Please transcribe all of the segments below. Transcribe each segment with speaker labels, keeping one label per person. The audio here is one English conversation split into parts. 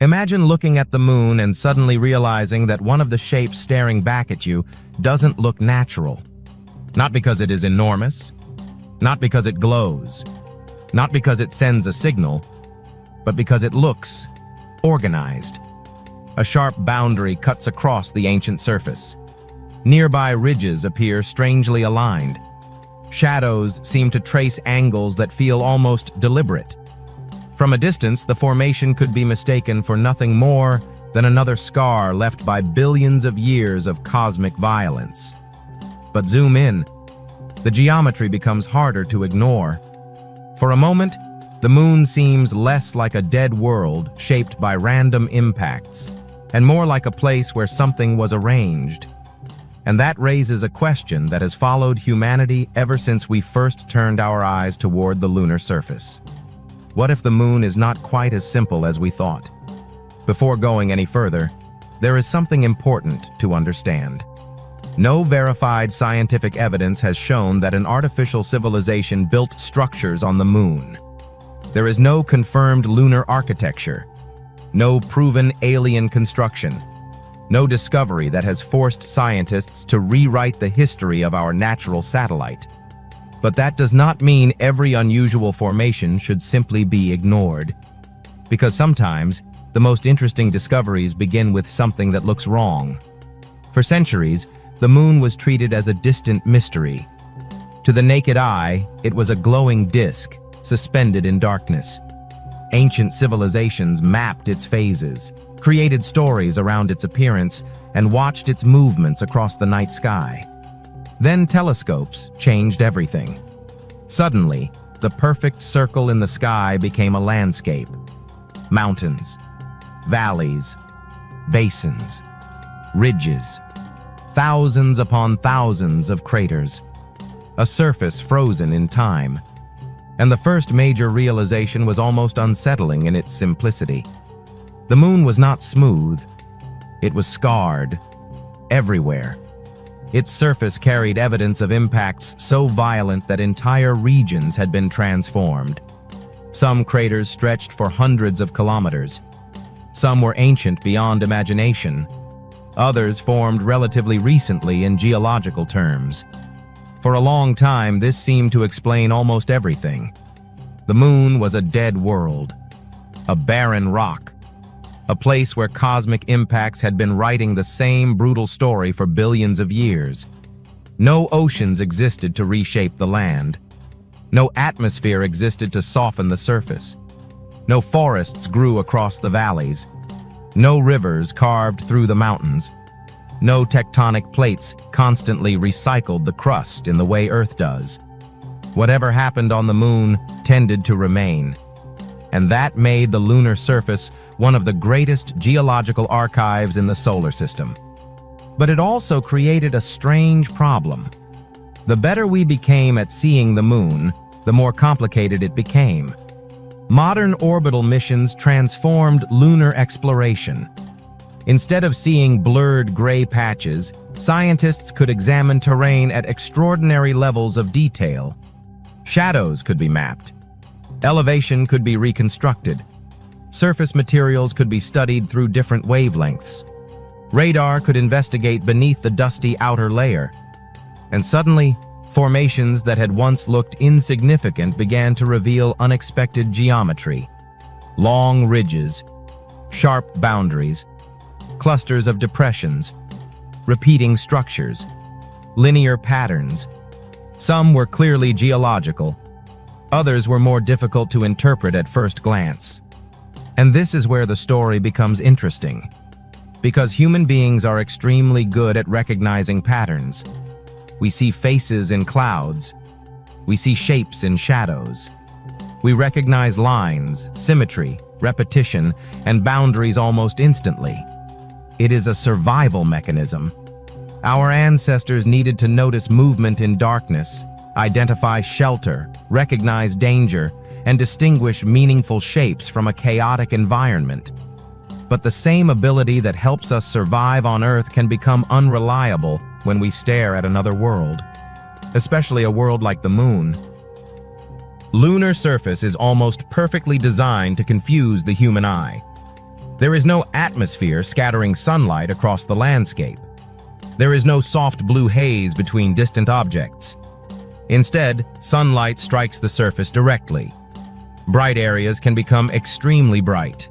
Speaker 1: Imagine looking at the moon and suddenly realizing that one of the shapes staring back at you doesn't look natural. Not because it is enormous, not because it glows, not because it sends a signal, but because it looks organized. A sharp boundary cuts across the ancient surface. Nearby ridges appear strangely aligned. Shadows seem to trace angles that feel almost deliberate. From a distance, the formation could be mistaken for nothing more than another scar left by billions of years of cosmic violence. But zoom in, the geometry becomes harder to ignore. For a moment, the moon seems less like a dead world shaped by random impacts, and more like a place where something was arranged. And that raises a question that has followed humanity ever since we first turned our eyes toward the lunar surface. What if the moon is not quite as simple as we thought? Before going any further, there is something important to understand. No verified scientific evidence has shown that an artificial civilization built structures on the moon. There is no confirmed lunar architecture, no proven alien construction, no discovery that has forced scientists to rewrite the history of our natural satellite. But that does not mean every unusual formation should simply be ignored. Because sometimes, the most interesting discoveries begin with something that looks wrong. For centuries, the moon was treated as a distant mystery. To the naked eye, it was a glowing disk, suspended in darkness. Ancient civilizations mapped its phases, created stories around its appearance, and watched its movements across the night sky. Then telescopes changed everything. Suddenly, the perfect circle in the sky became a landscape. Mountains, valleys, basins, ridges, thousands upon thousands of craters, a surface frozen in time. And the first major realization was almost unsettling in its simplicity. The moon was not smooth, it was scarred, everywhere. Its surface carried evidence of impacts so violent that entire regions had been transformed. Some craters stretched for hundreds of kilometers. Some were ancient beyond imagination. Others formed relatively recently in geological terms. For a long time, this seemed to explain almost everything. The moon was a dead world, a barren rock, a place where cosmic impacts had been writing the same brutal story for billions of years. No oceans existed to reshape the land. No atmosphere existed to soften the surface. No forests grew across the valleys. No rivers carved through the mountains. No tectonic plates constantly recycled the crust in the way Earth does. Whatever happened on the moon tended to remain. And that made the lunar surface one of the greatest geological archives in the solar system. But it also created a strange problem. The better we became at seeing the moon, the more complicated it became. Modern orbital missions transformed lunar exploration. Instead of seeing blurred gray patches, scientists could examine terrain at extraordinary levels of detail. Shadows could be mapped. Elevation could be reconstructed. Surface materials could be studied through different wavelengths. Radar could investigate beneath the dusty outer layer. And suddenly, formations that had once looked insignificant began to reveal unexpected geometry. Long ridges, sharp boundaries, clusters of depressions, repeating structures, linear patterns. Some were clearly geological. Others were more difficult to interpret at first glance. And this is where the story becomes interesting. Because human beings are extremely good at recognizing patterns. We see faces in clouds. We see shapes in shadows. We recognize lines, symmetry, repetition, and boundaries almost instantly. It is a survival mechanism. Our ancestors needed to notice movement in darkness, identify shelter, recognize danger, and distinguish meaningful shapes from a chaotic environment. But the same ability that helps us survive on Earth can become unreliable when we stare at another world, especially a world like the moon. Lunar surface is almost perfectly designed to confuse the human eye. There is no atmosphere scattering sunlight across the landscape. There is no soft blue haze between distant objects. Instead, sunlight strikes the surface directly. Bright areas can become extremely bright.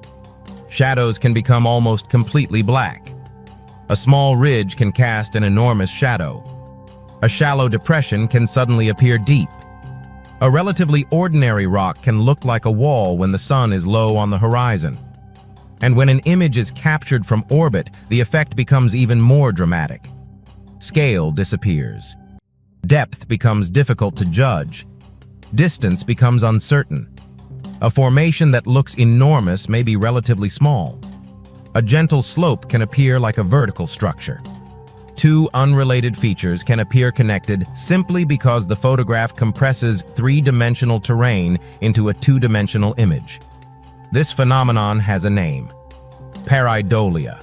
Speaker 1: Shadows can become almost completely black. A small ridge can cast an enormous shadow. A shallow depression can suddenly appear deep. A relatively ordinary rock can look like a wall when the sun is low on the horizon. And when an image is captured from orbit, the effect becomes even more dramatic. Scale disappears. Depth becomes difficult to judge. Distance becomes uncertain. A formation that looks enormous may be relatively small. A gentle slope can appear like a vertical structure. Two unrelated features can appear connected simply because the photograph compresses three-dimensional terrain into a two-dimensional image. This phenomenon has a name: pareidolia.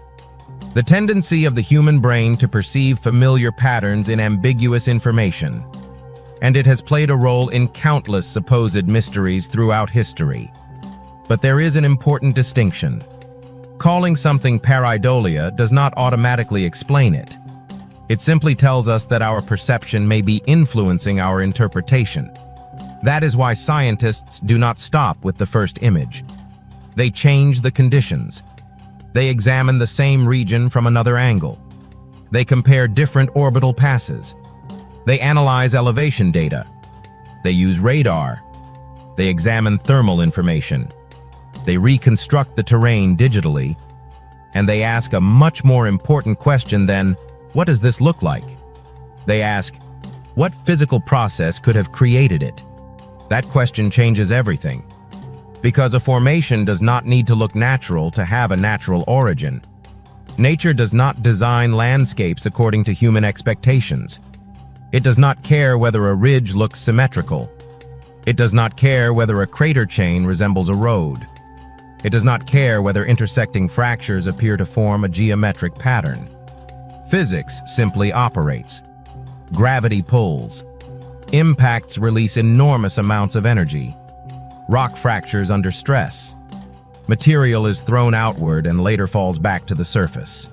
Speaker 1: The tendency of the human brain to perceive familiar patterns in ambiguous information. And it has played a role in countless supposed mysteries throughout history. But there is an important distinction. Calling something pareidolia does not automatically explain it. It simply tells us that our perception may be influencing our interpretation. That is why scientists do not stop with the first image. They change the conditions. They examine the same region from another angle. They compare different orbital passes. They analyze elevation data. They use radar. They examine thermal information. They reconstruct the terrain digitally. And they ask a much more important question than, what does this look like? They ask, what physical process could have created it? That question changes everything. Because a formation does not need to look natural to have a natural origin. Nature does not design landscapes according to human expectations. It does not care whether a ridge looks symmetrical. It does not care whether a crater chain resembles a road. It does not care whether intersecting fractures appear to form a geometric pattern. Physics simply operates. Gravity pulls. Impacts release enormous amounts of energy. Rock fractures under stress. Material is thrown outward and later falls back to the surface.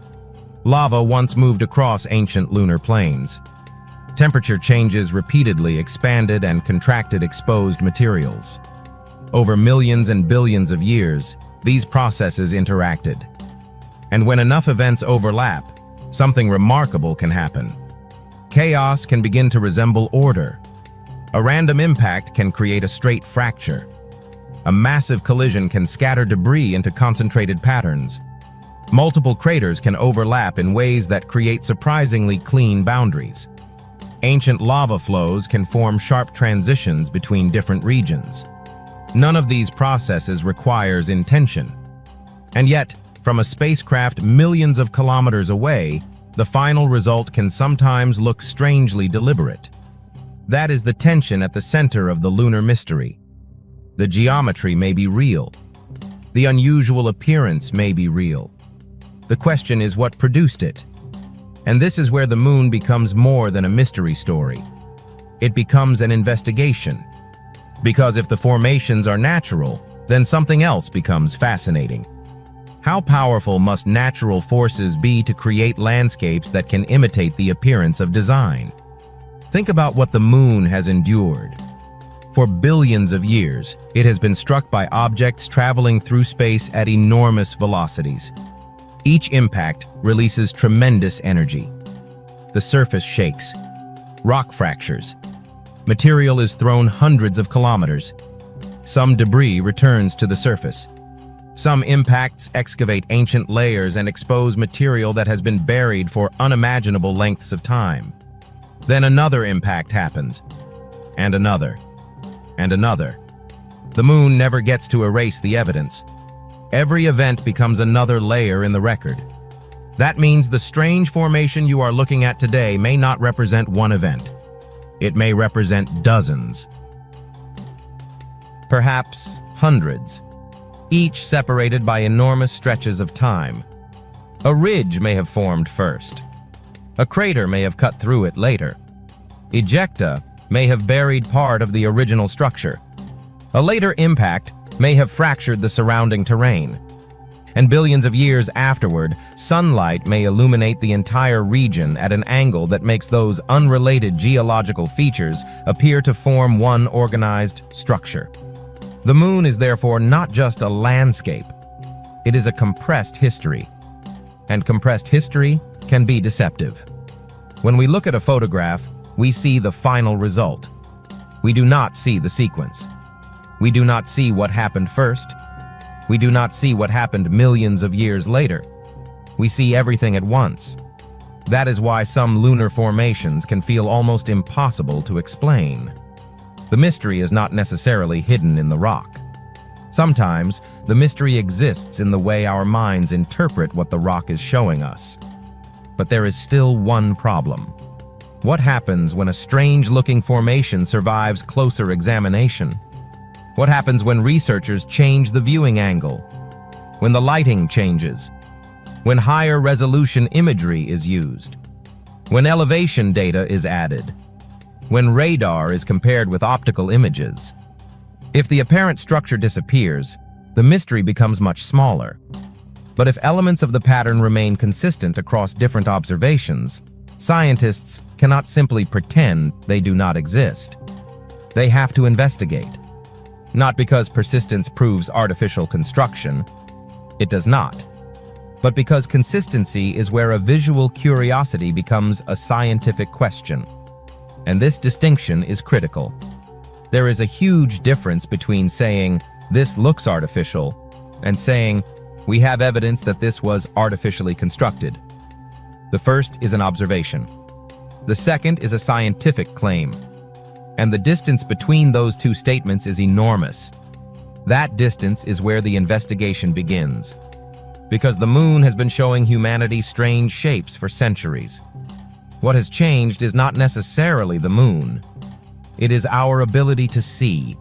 Speaker 1: Lava once moved across ancient lunar plains. Temperature changes repeatedly expanded and contracted exposed materials. Over millions and billions of years, these processes interacted. And when enough events overlap, something remarkable can happen. Chaos can begin to resemble order. A random impact can create a straight fracture. A massive collision can scatter debris into concentrated patterns. Multiple craters can overlap in ways that create surprisingly clean boundaries. Ancient lava flows can form sharp transitions between different regions. None of these processes requires intention. And yet, from a spacecraft millions of kilometers away, the final result can sometimes look strangely deliberate. That is the tension at the center of the lunar mystery. The geometry may be real. The unusual appearance may be real. The question is what produced it. And this is where the moon becomes more than a mystery story. It becomes an investigation. Because if the formations are natural, then something else becomes fascinating. How powerful must natural forces be to create landscapes that can imitate the appearance of design? Think about what the moon has endured. For billions of years, it has been struck by objects traveling through space at enormous velocities. Each impact releases tremendous energy. The surface shakes. Rock fractures. Material is thrown hundreds of kilometers. Some debris returns to the surface. Some impacts excavate ancient layers and expose material that has been buried for unimaginable lengths of time. Then another impact happens, and another, and another. The moon never gets to erase the evidence. Every event becomes another layer in the record. That means the strange formation you are looking at today may not represent one event. It may represent dozens. Perhaps hundreds, each separated by enormous stretches of time. A ridge may have formed first. A crater may have cut through it later. Ejecta may have buried part of the original structure. A later impact may have fractured the surrounding terrain. And billions of years afterward, sunlight may illuminate the entire region at an angle that makes those unrelated geological features appear to form one organized structure. The moon is therefore not just a landscape. It is a compressed history. And compressed history can be deceptive. When we look at a photograph, we see the final result. We do not see the sequence. We do not see what happened first. We do not see what happened millions of years later. We see everything at once. That is why some lunar formations can feel almost impossible to explain. The mystery is not necessarily hidden in the rock. Sometimes, the mystery exists in the way our minds interpret what the rock is showing us. But there is still one problem. What happens when a strange-looking formation survives closer examination? What happens when researchers change the viewing angle? When the lighting changes? When higher resolution imagery is used? When elevation data is added? When radar is compared with optical images? If the apparent structure disappears, the mystery becomes much smaller. But if elements of the pattern remain consistent across different observations, scientists cannot simply pretend they do not exist. They have to investigate. Not because persistence proves artificial construction. It does not. But because consistency is where a visual curiosity becomes a scientific question. And this distinction is critical. There is a huge difference between saying, "This looks artificial," and saying, "We have evidence that this was artificially constructed." The first is an observation. The second is a scientific claim. And the distance between those two statements is enormous. That distance is where the investigation begins. Because the moon has been showing humanity strange shapes for centuries. What has changed is not necessarily the moon. It is our ability to see.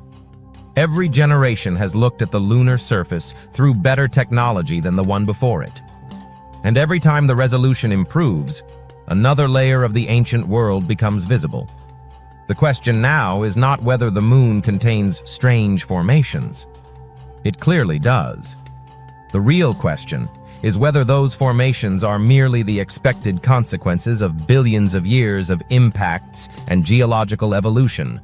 Speaker 1: Every generation has looked at the lunar surface through better technology than the one before it. And every time the resolution improves, another layer of the ancient world becomes visible. The question now is not whether the moon contains strange formations. It clearly does. The real question is whether those formations are merely the expected consequences of billions of years of impacts and geological evolution,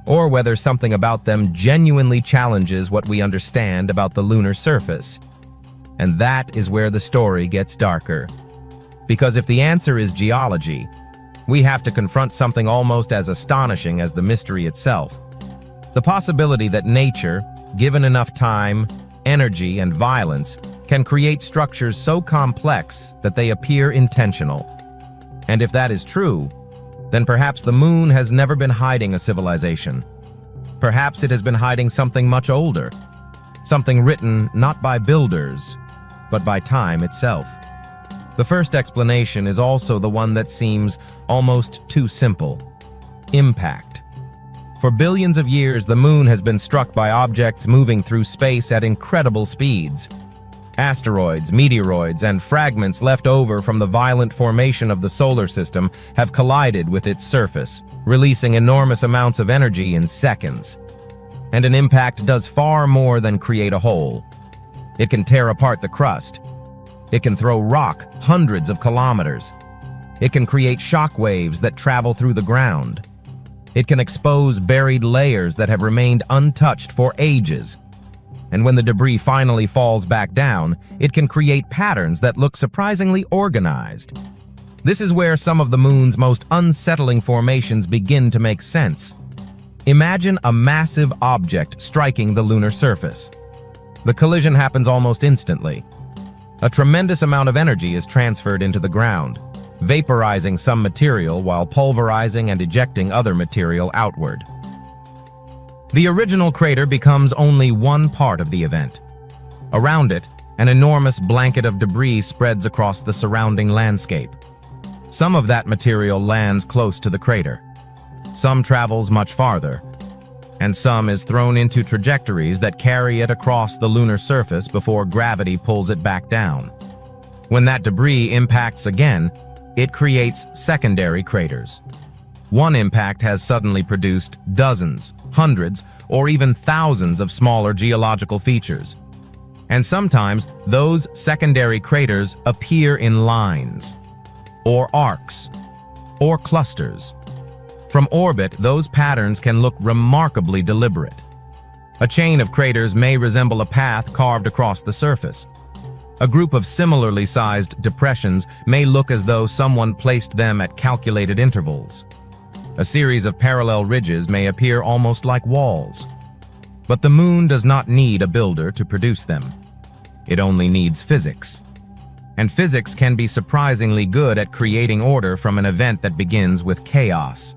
Speaker 1: or whether something about them genuinely challenges what we understand about the lunar surface. And that is where the story gets darker. Because if the answer is geology, we have to confront something almost as astonishing as the mystery itself. The possibility that nature, given enough time, energy, and violence, can create structures so complex that they appear intentional. And if that is true, then perhaps the moon has never been hiding a civilization. Perhaps it has been hiding something much older, something written not by builders, but by time itself. The first explanation is also the one that seems almost too simple. Impact. For billions of years, the moon has been struck by objects moving through space at incredible speeds. Asteroids, meteoroids, and fragments left over from the violent formation of the solar system have collided with its surface, releasing enormous amounts of energy in seconds. And an impact does far more than create a hole. It can tear apart the crust. It can throw rock hundreds of kilometers. It can create shock waves that travel through the ground. It can expose buried layers that have remained untouched for ages. And when the debris finally falls back down, it can create patterns that look surprisingly organized. This is where some of the moon's most unsettling formations begin to make sense. Imagine a massive object striking the lunar surface. The collision happens almost instantly. A tremendous amount of energy is transferred into the ground, vaporizing some material while pulverizing and ejecting other material outward. The original crater becomes only one part of the event. Around it, an enormous blanket of debris spreads across the surrounding landscape. Some of that material lands close to the crater. Some travels much farther, and some is thrown into trajectories that carry it across the lunar surface before gravity pulls it back down. When that debris impacts again, it creates secondary craters. One impact has suddenly produced dozens, hundreds, or even thousands of smaller geological features. And sometimes those secondary craters appear in lines, or arcs, or clusters. From orbit, those patterns can look remarkably deliberate. A chain of craters may resemble a path carved across the surface. A group of similarly sized depressions may look as though someone placed them at calculated intervals. A series of parallel ridges may appear almost like walls. But the moon does not need a builder to produce them. It only needs physics. And physics can be surprisingly good at creating order from an event that begins with chaos.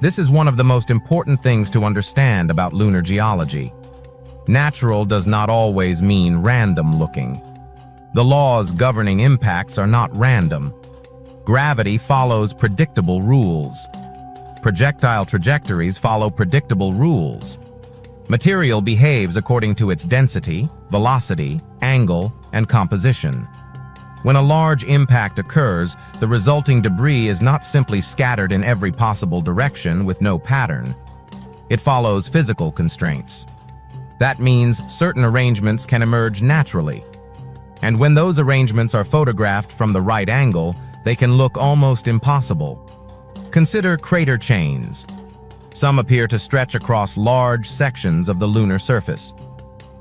Speaker 1: This is one of the most important things to understand about lunar geology. Natural does not always mean random looking. The laws governing impacts are not random. Gravity follows predictable rules. Projectile trajectories follow predictable rules. Material behaves according to its density, velocity, angle, and composition. When a large impact occurs, the resulting debris is not simply scattered in every possible direction with no pattern. It follows physical constraints. That means certain arrangements can emerge naturally. And when those arrangements are photographed from the right angle, they can look almost impossible. Consider crater chains. Some appear to stretch across large sections of the lunar surface.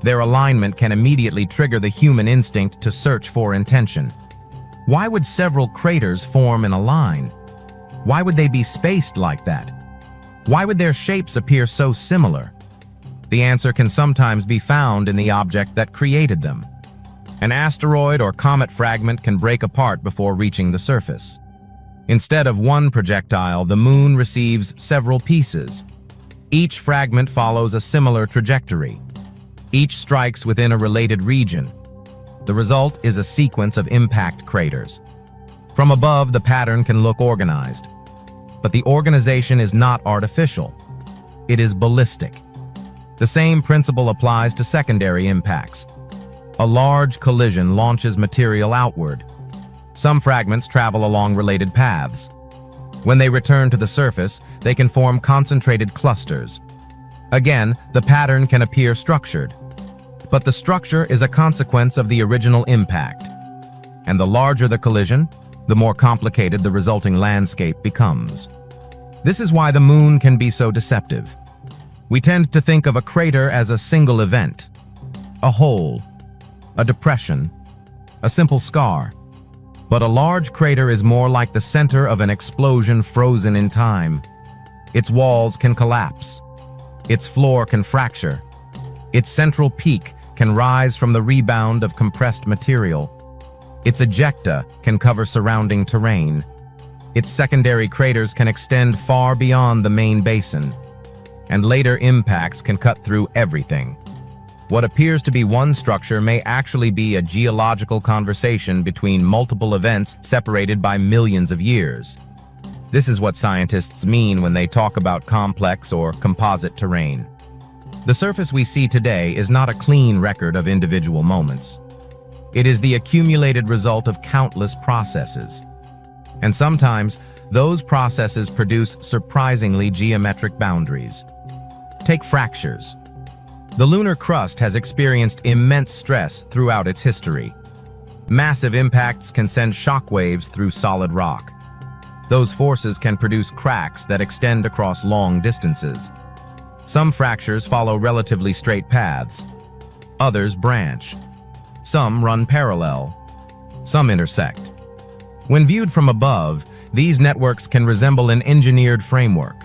Speaker 1: Their alignment can immediately trigger the human instinct to search for intention. Why would several craters form in a line? Why would they be spaced like that? Why would their shapes appear so similar? The answer can sometimes be found in the object that created them. An asteroid or comet fragment can break apart before reaching the surface. Instead of one projectile, the moon receives several pieces. Each fragment follows a similar trajectory. Each strikes within a related region. The result is a sequence of impact craters. From above, the pattern can look organized. But the organization is not artificial. It is ballistic. The same principle applies to secondary impacts. A large collision launches material outward. Some fragments travel along related paths. When they return to the surface, they can form concentrated clusters. Again, the pattern can appear structured. But the structure is a consequence of the original impact. And the larger the collision, the more complicated the resulting landscape becomes. This is why the moon can be so deceptive. We tend to think of a crater as a single event, a hole, a depression, a simple scar. But a large crater is more like the center of an explosion frozen in time. Its walls can collapse. Its floor can fracture. Its central peak can rise from the rebound of compressed material. Its ejecta can cover surrounding terrain. Its secondary craters can extend far beyond the main basin. And later impacts can cut through everything. What appears to be one structure may actually be a geological conversation between multiple events separated by millions of years. This is what scientists mean when they talk about complex or composite terrain. The surface we see today is not a clean record of individual moments. It is the accumulated result of countless processes. And sometimes, those processes produce surprisingly geometric boundaries. Take fractures. The lunar crust has experienced immense stress throughout its history. Massive impacts can send shockwaves through solid rock. Those forces can produce cracks that extend across long distances. Some fractures follow relatively straight paths. Others branch. Some run parallel. Some intersect. When viewed from above, these networks can resemble an engineered framework.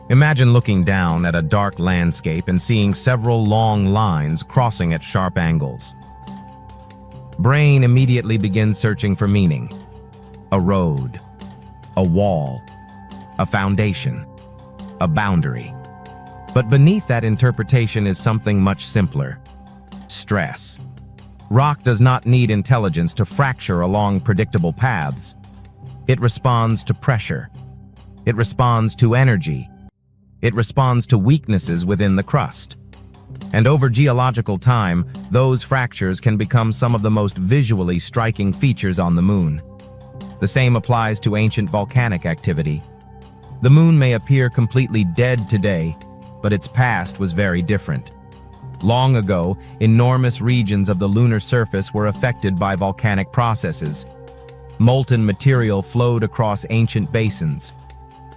Speaker 1: Imagine looking down at a dark landscape and seeing several long lines crossing at sharp angles. Brain immediately begins searching for meaning. A road, a wall, a foundation, a boundary. But beneath that interpretation is something much simpler: stress. Rock does not need intelligence to fracture along predictable paths. It responds to pressure. It responds to energy. It responds to weaknesses within the crust. And over geological time, those fractures can become some of the most visually striking features on the moon. The same applies to ancient volcanic activity. The moon may appear completely dead today, but its past was very different. Long ago, enormous regions of the lunar surface were affected by volcanic processes. Molten material flowed across ancient basins.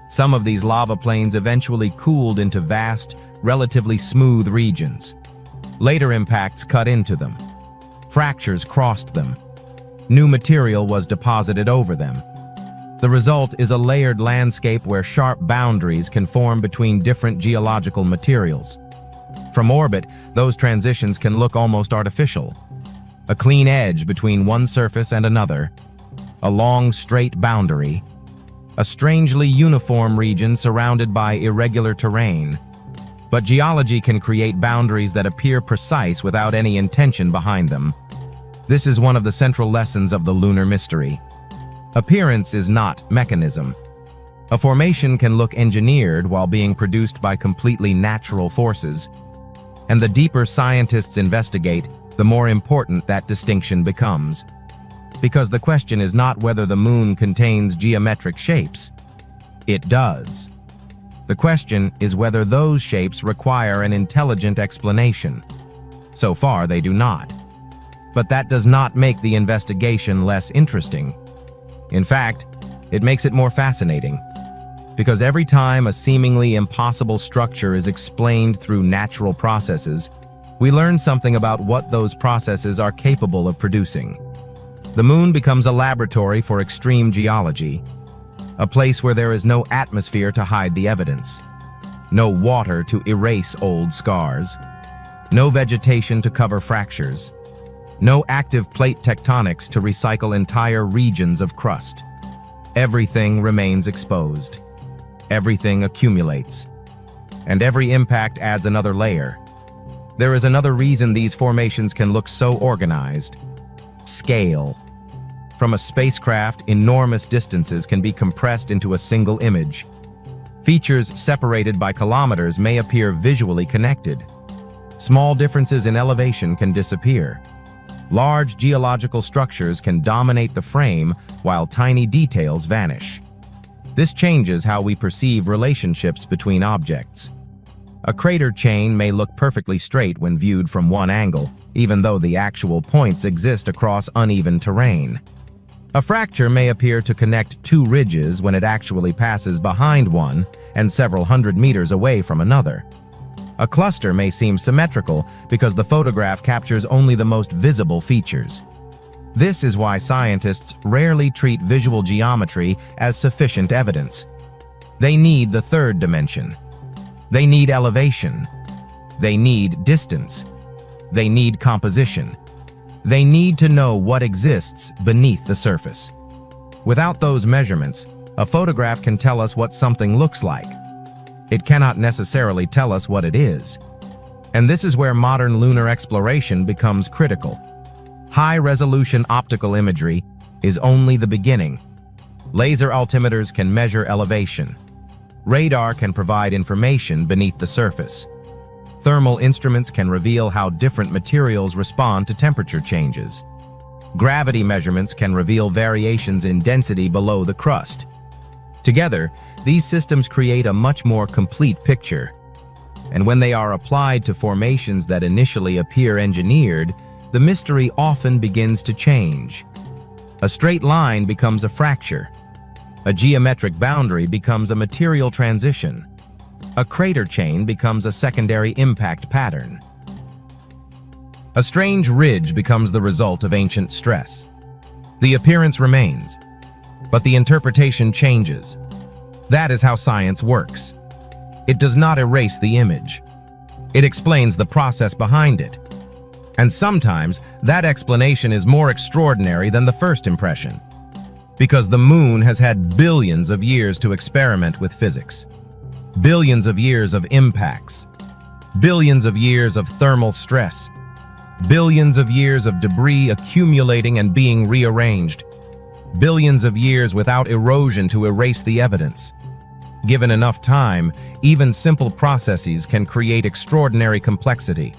Speaker 1: Some of these lava plains eventually cooled into vast, relatively smooth regions. Later impacts cut into them. Fractures crossed them. New material was deposited over them. The result is a layered landscape where sharp boundaries can form between different geological materials. From orbit, those transitions can look almost artificial. A clean edge between one surface and another. A long, straight boundary. A strangely uniform region surrounded by irregular terrain. But geology can create boundaries that appear precise without any intention behind them. This is one of the central lessons of the lunar mystery. Appearance is not mechanism. A formation can look engineered while being produced by completely natural forces. And the deeper scientists investigate, the more important that distinction becomes. Because the question is not whether the moon contains geometric shapes. It does. The question is whether those shapes require an intelligent explanation. So far, they do not. But that does not make the investigation less interesting. In fact, it makes it more fascinating. Because every time a seemingly impossible structure is explained through natural processes, we learn something about what those processes are capable of producing. The moon becomes a laboratory for extreme geology, a place where there is no atmosphere to hide the evidence, no water to erase old scars, no vegetation to cover fractures, no active plate tectonics to recycle entire regions of crust. Everything remains exposed. Everything accumulates. And every impact adds another layer. There is another reason these formations can look so organized. Scale. From a spacecraft, enormous distances can be compressed into a single image. Features separated by kilometers may appear visually connected. Small differences in elevation can disappear. Large geological structures can dominate the frame while tiny details vanish. This changes how we perceive relationships between objects. A crater chain may look perfectly straight when viewed from one angle, even though the actual points exist across uneven terrain. A fracture may appear to connect two ridges when it actually passes behind one and several hundred meters away from another. A cluster may seem symmetrical because the photograph captures only the most visible features. This is why scientists rarely treat visual geometry as sufficient evidence. They need the third dimension. They need elevation. They need distance. They need composition. They need to know what exists beneath the surface. Without those measurements, a photograph can tell us what something looks like. It cannot necessarily tell us what it is. And this is where modern lunar exploration becomes critical. High-resolution optical imagery is only the beginning. Laser altimeters can measure elevation. Radar can provide information beneath the surface. Thermal instruments can reveal how different materials respond to temperature changes. Gravity measurements can reveal variations in density below the crust. Together, these systems create a much more complete picture. And when they are applied to formations that initially appear engineered, the mystery often begins to change. A straight line becomes a fracture. A geometric boundary becomes a material transition. A crater chain becomes a secondary impact pattern. A strange ridge becomes the result of ancient stress. The appearance remains, but the interpretation changes. That is how science works. It does not erase the image. It explains the process behind it. And sometimes, that explanation is more extraordinary than the first impression. Because the moon has had billions of years to experiment with physics. Billions of years of impacts. Billions of years of thermal stress. Billions of years of debris accumulating and being rearranged. Billions of years without erosion to erase the evidence. Given enough time, even simple processes can create extraordinary complexity.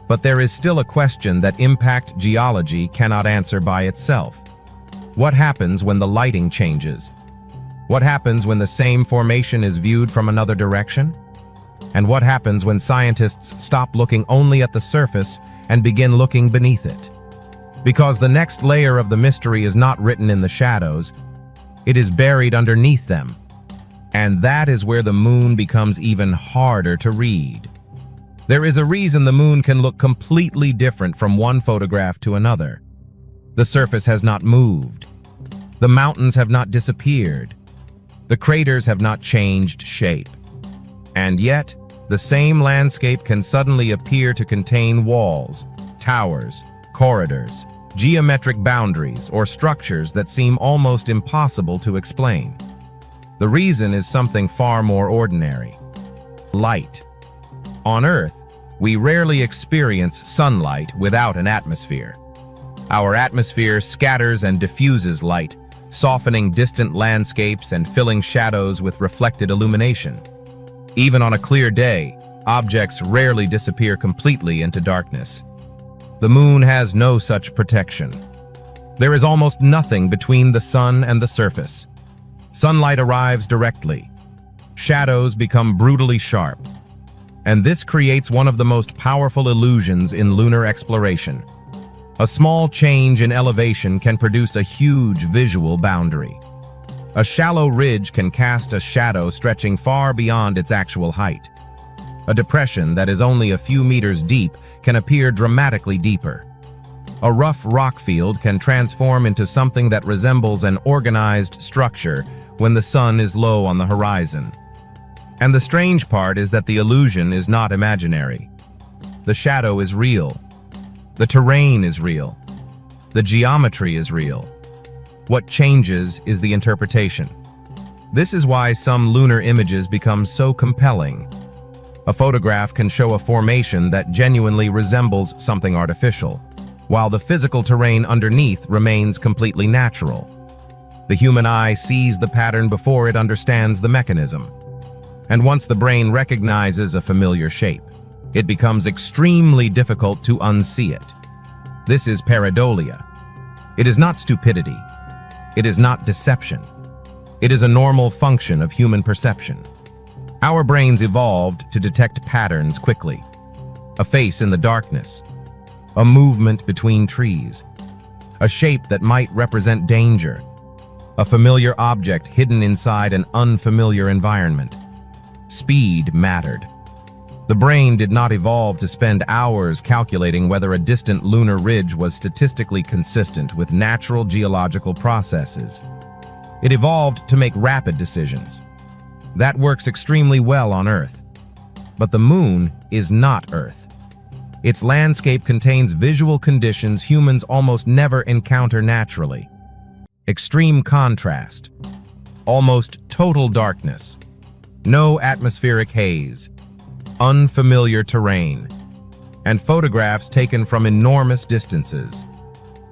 Speaker 1: But there is still a question that impact geology cannot answer by itself. What happens when the lighting changes? What happens when the same formation is viewed from another direction? And what happens when scientists stop looking only at the surface and begin looking beneath it? Because the next layer of the mystery is not written in the shadows, it is buried underneath them. And that is where the moon becomes even harder to read. There is a reason the moon can look completely different from one photograph to another. The surface has not moved. The mountains have not disappeared. The craters have not changed shape. And yet, the same landscape can suddenly appear to contain walls, towers, corridors, geometric boundaries, or structures that seem almost impossible to explain. The reason is something far more ordinary: light. On Earth, we rarely experience sunlight without an atmosphere. Our atmosphere scatters and diffuses light, softening distant landscapes and filling shadows with reflected illumination. Even on a clear day, objects rarely disappear completely into darkness. The moon has no such protection. There is almost nothing between the sun and the surface. Sunlight arrives directly. Shadows become brutally sharp. And this creates one of the most powerful illusions in lunar exploration. A small change in elevation can produce a huge visual boundary. A shallow ridge can cast a shadow stretching far beyond its actual height. A depression that is only a few meters deep can appear dramatically deeper. A rough rock field can transform into something that resembles an organized structure when the sun is low on the horizon. And the strange part is that the illusion is not imaginary. The shadow is real. The terrain is real. The geometry is real. What changes is the interpretation. This is why some lunar images become so compelling. A photograph can show a formation that genuinely resembles something artificial, while the physical terrain underneath remains completely natural. The human eye sees the pattern before it understands the mechanism. And once the brain recognizes a familiar shape, it becomes extremely difficult to unsee it. This is pareidolia. It is not stupidity. It is not deception. It is a normal function of human perception. Our brains evolved to detect patterns quickly. A face in the darkness, a movement between trees, a shape that might represent danger, a familiar object hidden inside an unfamiliar environment. Speed mattered. The brain did not evolve to spend hours calculating whether a distant lunar ridge was statistically consistent with natural geological processes. It evolved to make rapid decisions. That works extremely well on Earth. But the moon is not Earth. Its landscape contains visual conditions humans almost never encounter naturally. Extreme contrast, almost total darkness, no atmospheric haze, unfamiliar terrain, and photographs taken from enormous distances.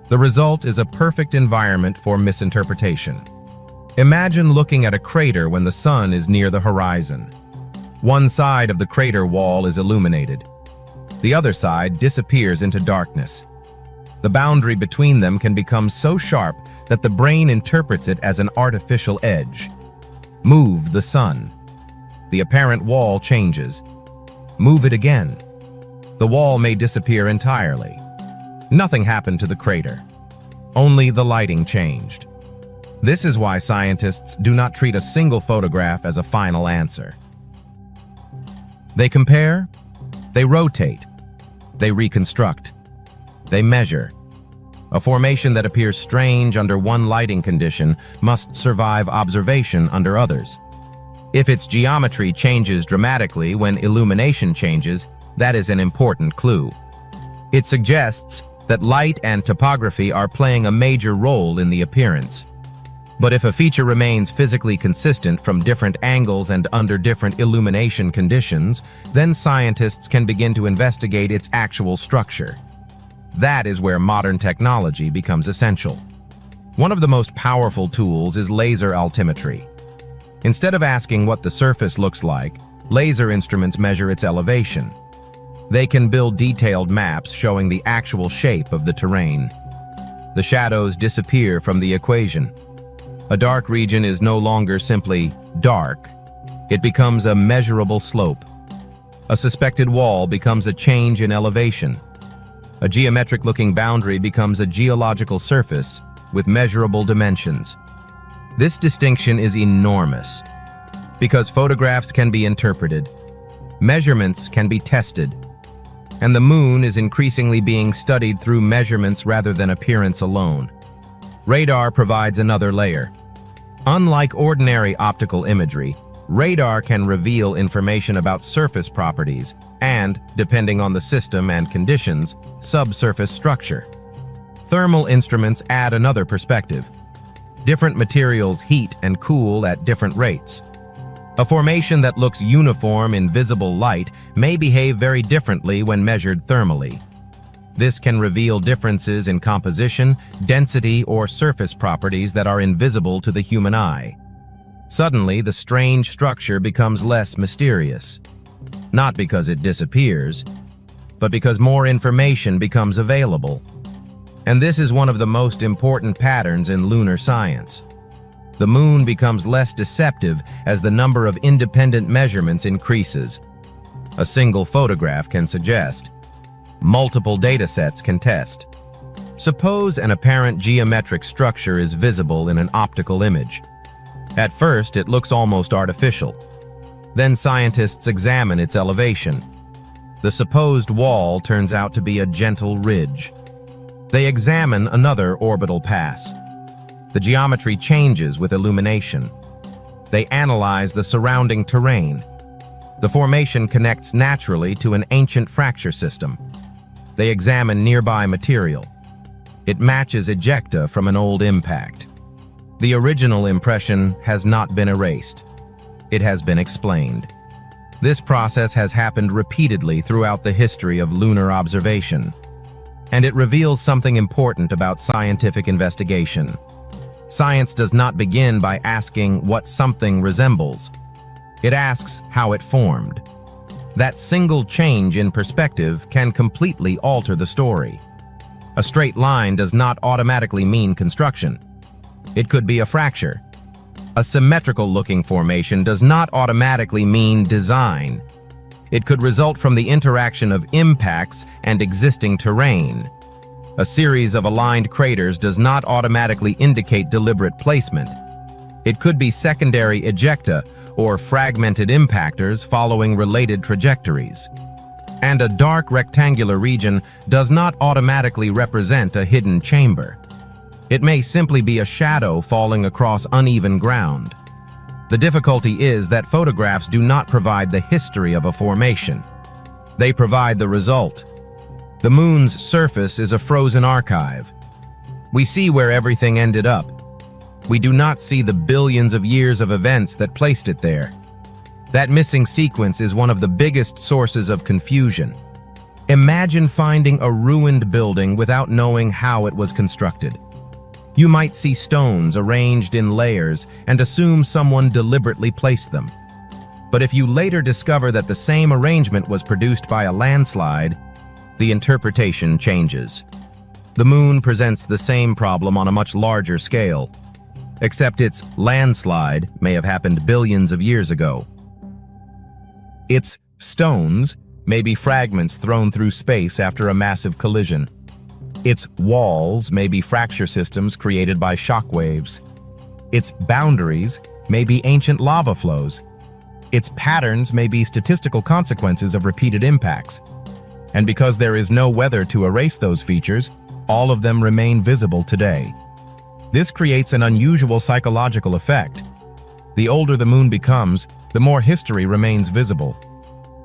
Speaker 1: The result is a perfect environment for misinterpretation. Imagine looking at a crater when the sun is near the horizon. One side of the crater wall is illuminated. The other side disappears into darkness. The boundary between them can become so sharp that the brain interprets it as an artificial edge. Move the sun. The apparent wall changes. Move it again. The wall may disappear entirely. Nothing happened to the crater. Only the lighting changed. This is why scientists do not treat a single photograph as a final answer. They compare, they rotate, they reconstruct, they measure. A formation that appears strange under one lighting condition must survive observation under others. If its geometry changes dramatically when illumination changes, that is an important clue. It suggests that light and topography are playing a major role in the appearance. But if a feature remains physically consistent from different angles and under different illumination conditions, then scientists can begin to investigate its actual structure. That is where modern technology becomes essential. One of the most powerful tools is laser altimetry. Instead of asking what the surface looks like, laser instruments measure its elevation. They can build detailed maps showing the actual shape of the terrain. The shadows disappear from the equation. A dark region is no longer simply dark. It becomes a measurable slope. A suspected wall becomes a change in elevation. A geometric-looking boundary becomes a geological surface with measurable dimensions. This distinction is enormous because photographs can be interpreted, measurements can be tested, and the moon is increasingly being studied through measurements rather than appearance alone. Radar provides another layer. Unlike ordinary optical imagery, radar can reveal information about surface properties and, depending on the system and conditions, subsurface structure. Thermal instruments add another perspective. Different materials heat and cool at different rates. A formation that looks uniform in visible light may behave very differently when measured thermally. This can reveal differences in composition, density, or surface properties that are invisible to the human eye. Suddenly, the strange structure becomes less mysterious. Not because it disappears, but because more information becomes available. And this is one of the most important patterns in lunar science. The moon becomes less deceptive as the number of independent measurements increases. A single photograph can suggest. Multiple datasets can test. Suppose an apparent geometric structure is visible in an optical image. At first, it looks almost artificial. Then scientists examine its elevation. The supposed wall turns out to be a gentle ridge. They examine another orbital pass. The geometry changes with illumination. They analyze the surrounding terrain. The formation connects naturally to an ancient fracture system. They examine nearby material. It matches ejecta from an old impact. The original impression has not been erased. It has been explained. This process has happened repeatedly throughout the history of lunar observation. And it reveals something important about scientific investigation. Science does not begin by asking what something resembles. It asks how it formed. That single change in perspective can completely alter the story. A straight line does not automatically mean construction. It could be a fracture. A symmetrical-looking formation does not automatically mean design. It could result from the interaction of impacts and existing terrain. A series of aligned craters does not automatically indicate deliberate placement. It could be secondary ejecta or fragmented impactors following related trajectories. And a dark rectangular region does not automatically represent a hidden chamber. It may simply be a shadow falling across uneven ground. The difficulty is that photographs do not provide the history of a formation. They provide the result. The moon's surface is a frozen archive. We see where everything ended up. We do not see the billions of years of events that placed it there. That missing sequence is one of the biggest sources of confusion. Imagine finding a ruined building without knowing how it was constructed. You might see stones arranged in layers and assume someone deliberately placed them. But if you later discover that the same arrangement was produced by a landslide, the interpretation changes. The moon presents the same problem on a much larger scale, except its landslide may have happened billions of years ago. Its stones may be fragments thrown through space after a massive collision. Its walls may be fracture systems created by shock waves. Its boundaries may be ancient lava flows. Its patterns may be statistical consequences of repeated impacts. And because there is no weather to erase those features, all of them remain visible today. This creates an unusual psychological effect. The older the moon becomes, the more history remains visible.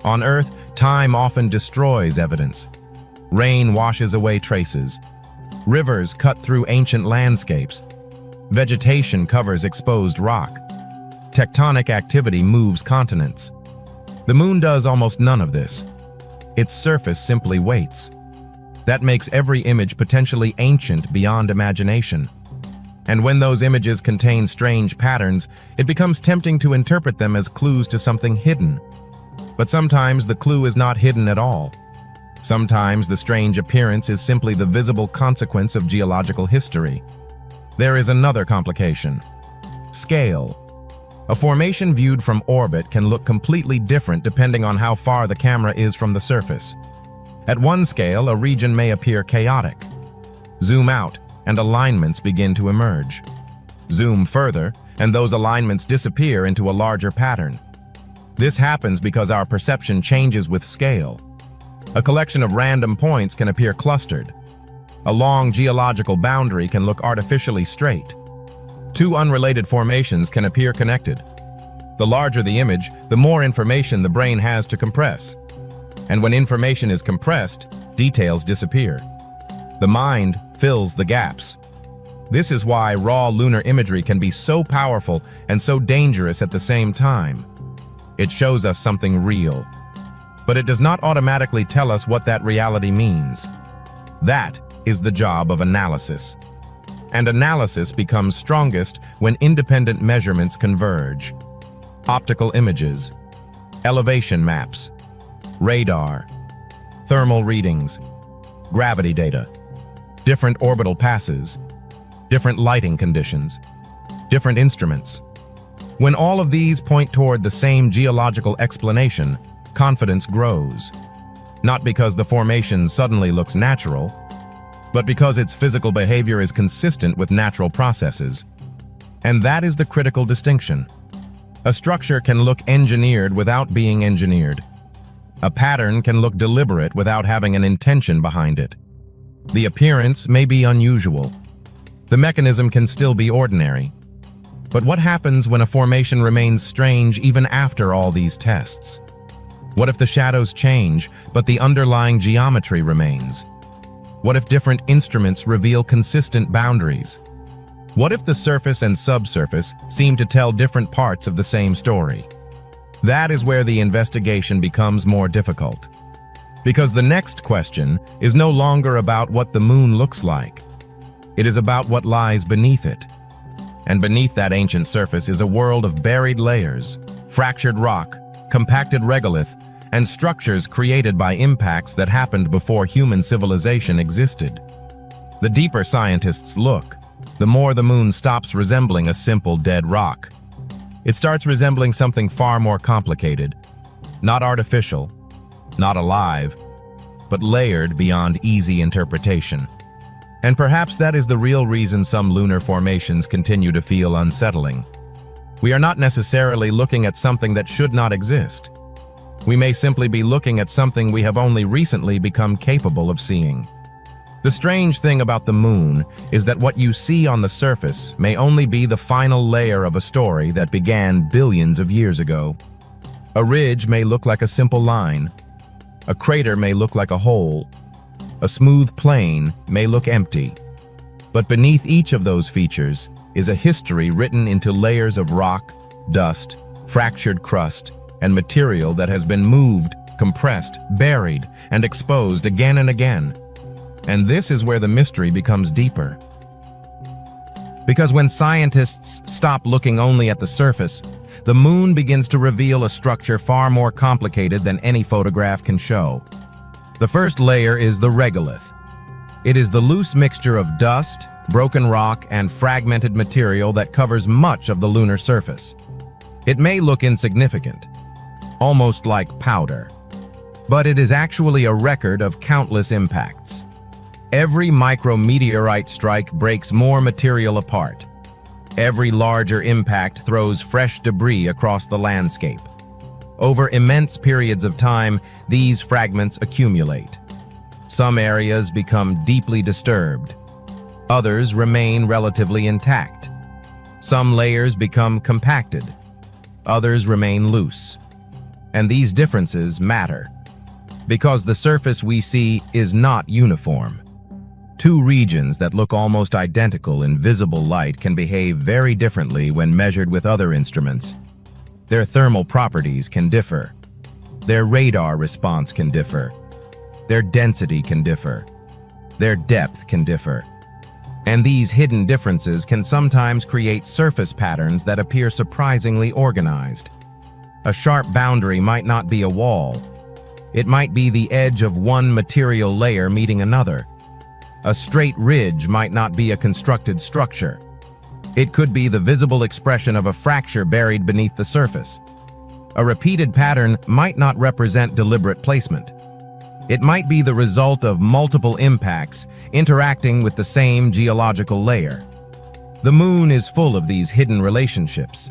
Speaker 1: On Earth, time often destroys evidence. Rain washes away traces. Rivers cut through ancient landscapes. Vegetation covers exposed rock. Tectonic activity moves continents. The moon does almost none of this. Its surface simply waits. That makes every image potentially ancient beyond imagination. And when those images contain strange patterns, it becomes tempting to interpret them as clues to something hidden. But sometimes the clue is not hidden at all. Sometimes the strange appearance is simply the visible consequence of geological history. There is another complication: scale. A formation viewed from orbit can look completely different depending on how far the camera is from the surface. At one scale, a region may appear chaotic. Zoom out, and alignments begin to emerge. Zoom further, and those alignments disappear into a larger pattern. This happens because our perception changes with scale. A collection of random points can appear clustered. A long geological boundary can look artificially straight. Two unrelated formations can appear connected. The larger the image, the more information the brain has to compress. And when information is compressed, details disappear. The mind fills the gaps. This is why raw lunar imagery can be so powerful and so dangerous at the same time. It shows us something real, but it does not automatically tell us what that reality means. That is the job of analysis. And analysis becomes strongest when independent measurements converge. Optical images, elevation maps, radar, thermal readings, gravity data, different orbital passes, different lighting conditions, different instruments. When all of these point toward the same geological explanation, confidence grows. Not because the formation suddenly looks natural, but because its physical behavior is consistent with natural processes. And that is the critical distinction. A structure can look engineered without being engineered. A pattern can look deliberate without having an intention behind it. The appearance may be unusual. The mechanism can still be ordinary. But what happens when a formation remains strange even after all these tests? What if the shadows change, but the underlying geometry remains? What if different instruments reveal consistent boundaries? What if the surface and subsurface seem to tell different parts of the same story? That is where the investigation becomes more difficult. Because the next question is no longer about what the moon looks like. It is about what lies beneath it. And beneath that ancient surface is a world of buried layers, fractured rock, compacted regolith, and structures created by impacts that happened before human civilization existed. The deeper scientists look, the more the moon stops resembling a simple dead rock. It starts resembling something far more complicated, not artificial, not alive, but layered beyond easy interpretation. And perhaps that is the real reason some lunar formations continue to feel unsettling. We are not necessarily looking at something that should not exist. We may simply be looking at something we have only recently become capable of seeing. The strange thing about the moon is that what you see on the surface may only be the final layer of a story that began billions of years ago. A ridge may look like a simple line. A crater may look like a hole. A smooth plain may look empty. But beneath each of those features is a history written into layers of rock, dust, fractured crust, and material that has been moved, compressed, buried, and exposed again and again. And this is where the mystery becomes deeper. Because when scientists stop looking only at the surface, the moon begins to reveal a structure far more complicated than any photograph can show. The first layer is the regolith. It is the loose mixture of dust, broken rock, and fragmented material that covers much of the lunar surface. It may look insignificant, almost like powder, but it is actually a record of countless impacts. Every micrometeorite strike breaks more material apart. Every larger impact throws fresh debris across the landscape. Over immense periods of time, these fragments accumulate. Some areas become deeply disturbed. Others remain relatively intact. Some layers become compacted. Others remain loose. And these differences matter, because the surface we see is not uniform. Two regions that look almost identical in visible light can behave very differently when measured with other instruments. Their thermal properties can differ. Their radar response can differ. Their density can differ. Their depth can differ. And these hidden differences can sometimes create surface patterns that appear surprisingly organized. A sharp boundary might not be a wall. It might be the edge of one material layer meeting another. A straight ridge might not be a constructed structure. It could be the visible expression of a fracture buried beneath the surface. A repeated pattern might not represent deliberate placement. It might be the result of multiple impacts interacting with the same geological layer. The Moon is full of these hidden relationships.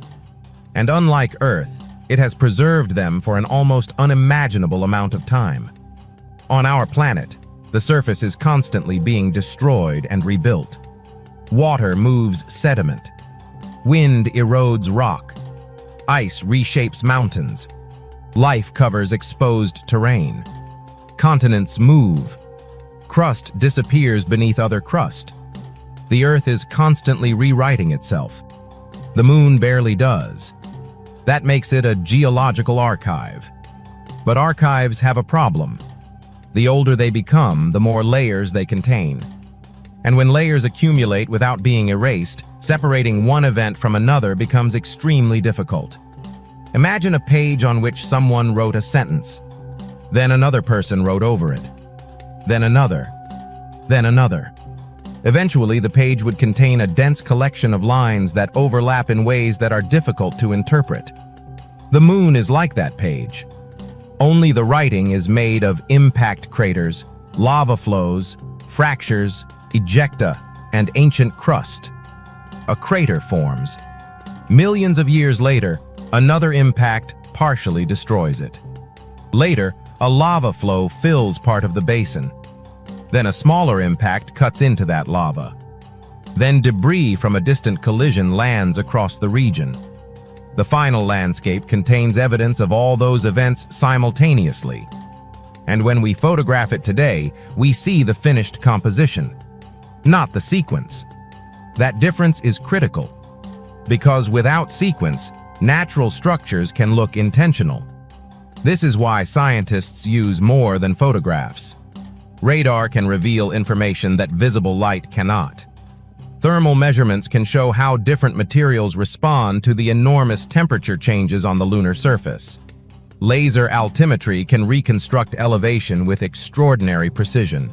Speaker 1: And unlike Earth, it has preserved them for an almost unimaginable amount of time. On our planet, the surface is constantly being destroyed and rebuilt. Water moves sediment. Wind erodes rock. Ice reshapes mountains. Life covers exposed terrain. Continents move. Crust disappears beneath other crust. The Earth is constantly rewriting itself. The Moon barely does. That makes it a geological archive. But archives have a problem. The older they become, the more layers they contain. And when layers accumulate without being erased, separating one event from another becomes extremely difficult. Imagine a page on which someone wrote a sentence. Then another person wrote over it. Then another. Then another. Eventually, the page would contain a dense collection of lines that overlap in ways that are difficult to interpret. The Moon is like that page. Only the writing is made of impact craters, lava flows, fractures, ejecta, and ancient crust. A crater forms. Millions of years later, another impact partially destroys it. Later, a lava flow fills part of the basin. Then a smaller impact cuts into that lava. Then debris from a distant collision lands across the region. The final landscape contains evidence of all those events simultaneously. And when we photograph it today, we see the finished composition, not the sequence. That difference is critical, because without sequence, natural structures can look intentional. This is why scientists use more than photographs. Radar can reveal information that visible light cannot. Thermal measurements can show how different materials respond to the enormous temperature changes on the lunar surface. Laser altimetry can reconstruct elevation with extraordinary precision.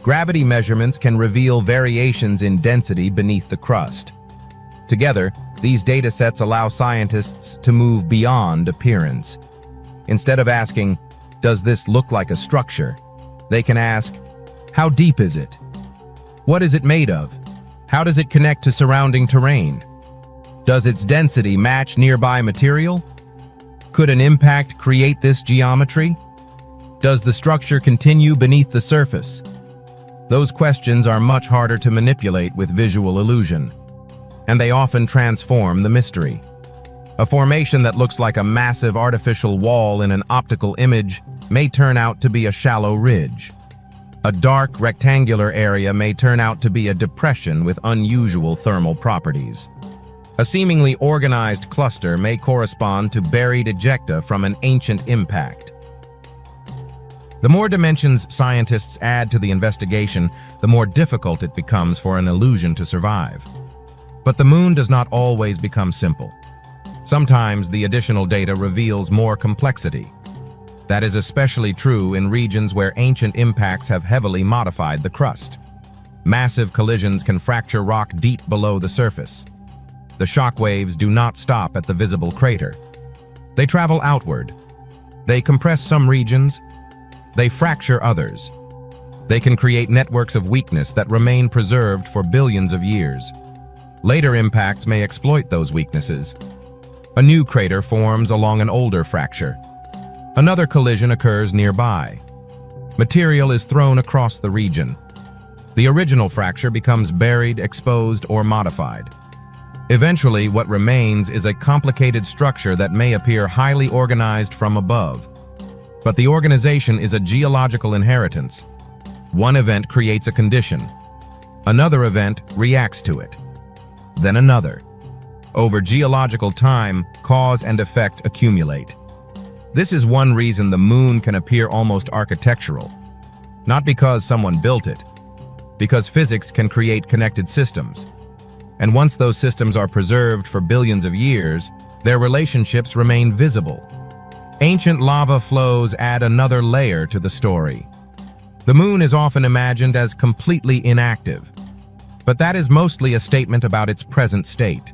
Speaker 1: Gravity measurements can reveal variations in density beneath the crust. Together, these data sets allow scientists to move beyond appearance. Instead of asking, "Does this look like a structure?" they can ask, "How deep is it? What is it made of? How does it connect to surrounding terrain? Does its density match nearby material? Could an impact create this geometry? Does the structure continue beneath the surface?" Those questions are much harder to manipulate with visual illusion, and they often transform the mystery. A formation that looks like a massive artificial wall in an optical image may turn out to be a shallow ridge. A dark, rectangular area may turn out to be a depression with unusual thermal properties. A seemingly organized cluster may correspond to buried ejecta from an ancient impact. The more dimensions scientists add to the investigation, the more difficult it becomes for an illusion to survive. But the Moon does not always become simple. Sometimes the additional data reveals more complexity. That is especially true in regions where ancient impacts have heavily modified the crust. Massive collisions can fracture rock deep below the surface. The shock waves do not stop at the visible crater. They travel outward. They compress some regions. They fracture others. They can create networks of weakness that remain preserved for billions of years. Later impacts may exploit those weaknesses. A new crater forms along an older fracture. Another collision occurs nearby. Material is thrown across the region. The original fracture becomes buried, exposed, or modified. Eventually, what remains is a complicated structure that may appear highly organized from above. But the organization is a geological inheritance. One event creates a condition. Another event reacts to it. Then another. Over geological time, cause and effect accumulate. This is one reason the Moon can appear almost architectural. Not because someone built it, because physics can create connected systems. And once those systems are preserved for billions of years, their relationships remain visible. Ancient lava flows add another layer to the story. The Moon is often imagined as completely inactive. But that is mostly a statement about its present state.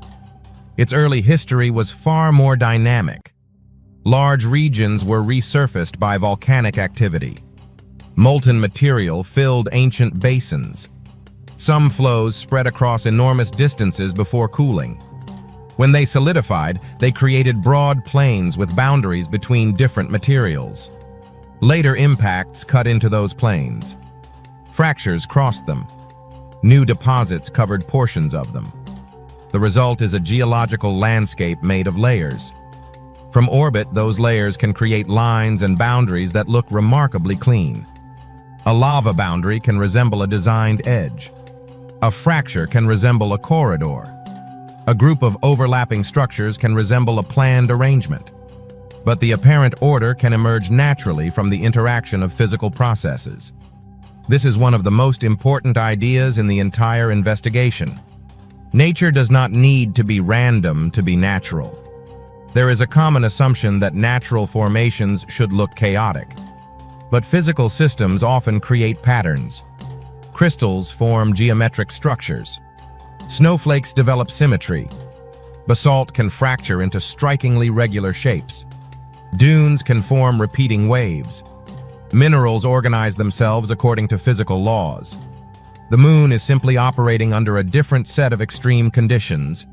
Speaker 1: Its early history was far more dynamic. Large regions were resurfaced by volcanic activity. Molten material filled ancient basins. Some flows spread across enormous distances before cooling. When they solidified, they created broad plains with boundaries between different materials. Later impacts cut into those plains. Fractures crossed them. New deposits covered portions of them. The result is a geological landscape made of layers. From orbit, those layers can create lines and boundaries that look remarkably clean. A lava boundary can resemble a designed edge. A fracture can resemble a corridor. A group of overlapping structures can resemble a planned arrangement. But the apparent order can emerge naturally from the interaction of physical processes. This is one of the most important ideas in the entire investigation. Nature does not need to be random to be natural. There is a common assumption that natural formations should look chaotic. But physical systems often create patterns. Crystals form geometric structures. Snowflakes develop symmetry. Basalt can fracture into strikingly regular shapes. Dunes can form repeating waves. Minerals organize themselves according to physical laws. The moon is simply operating under a different set of extreme conditions.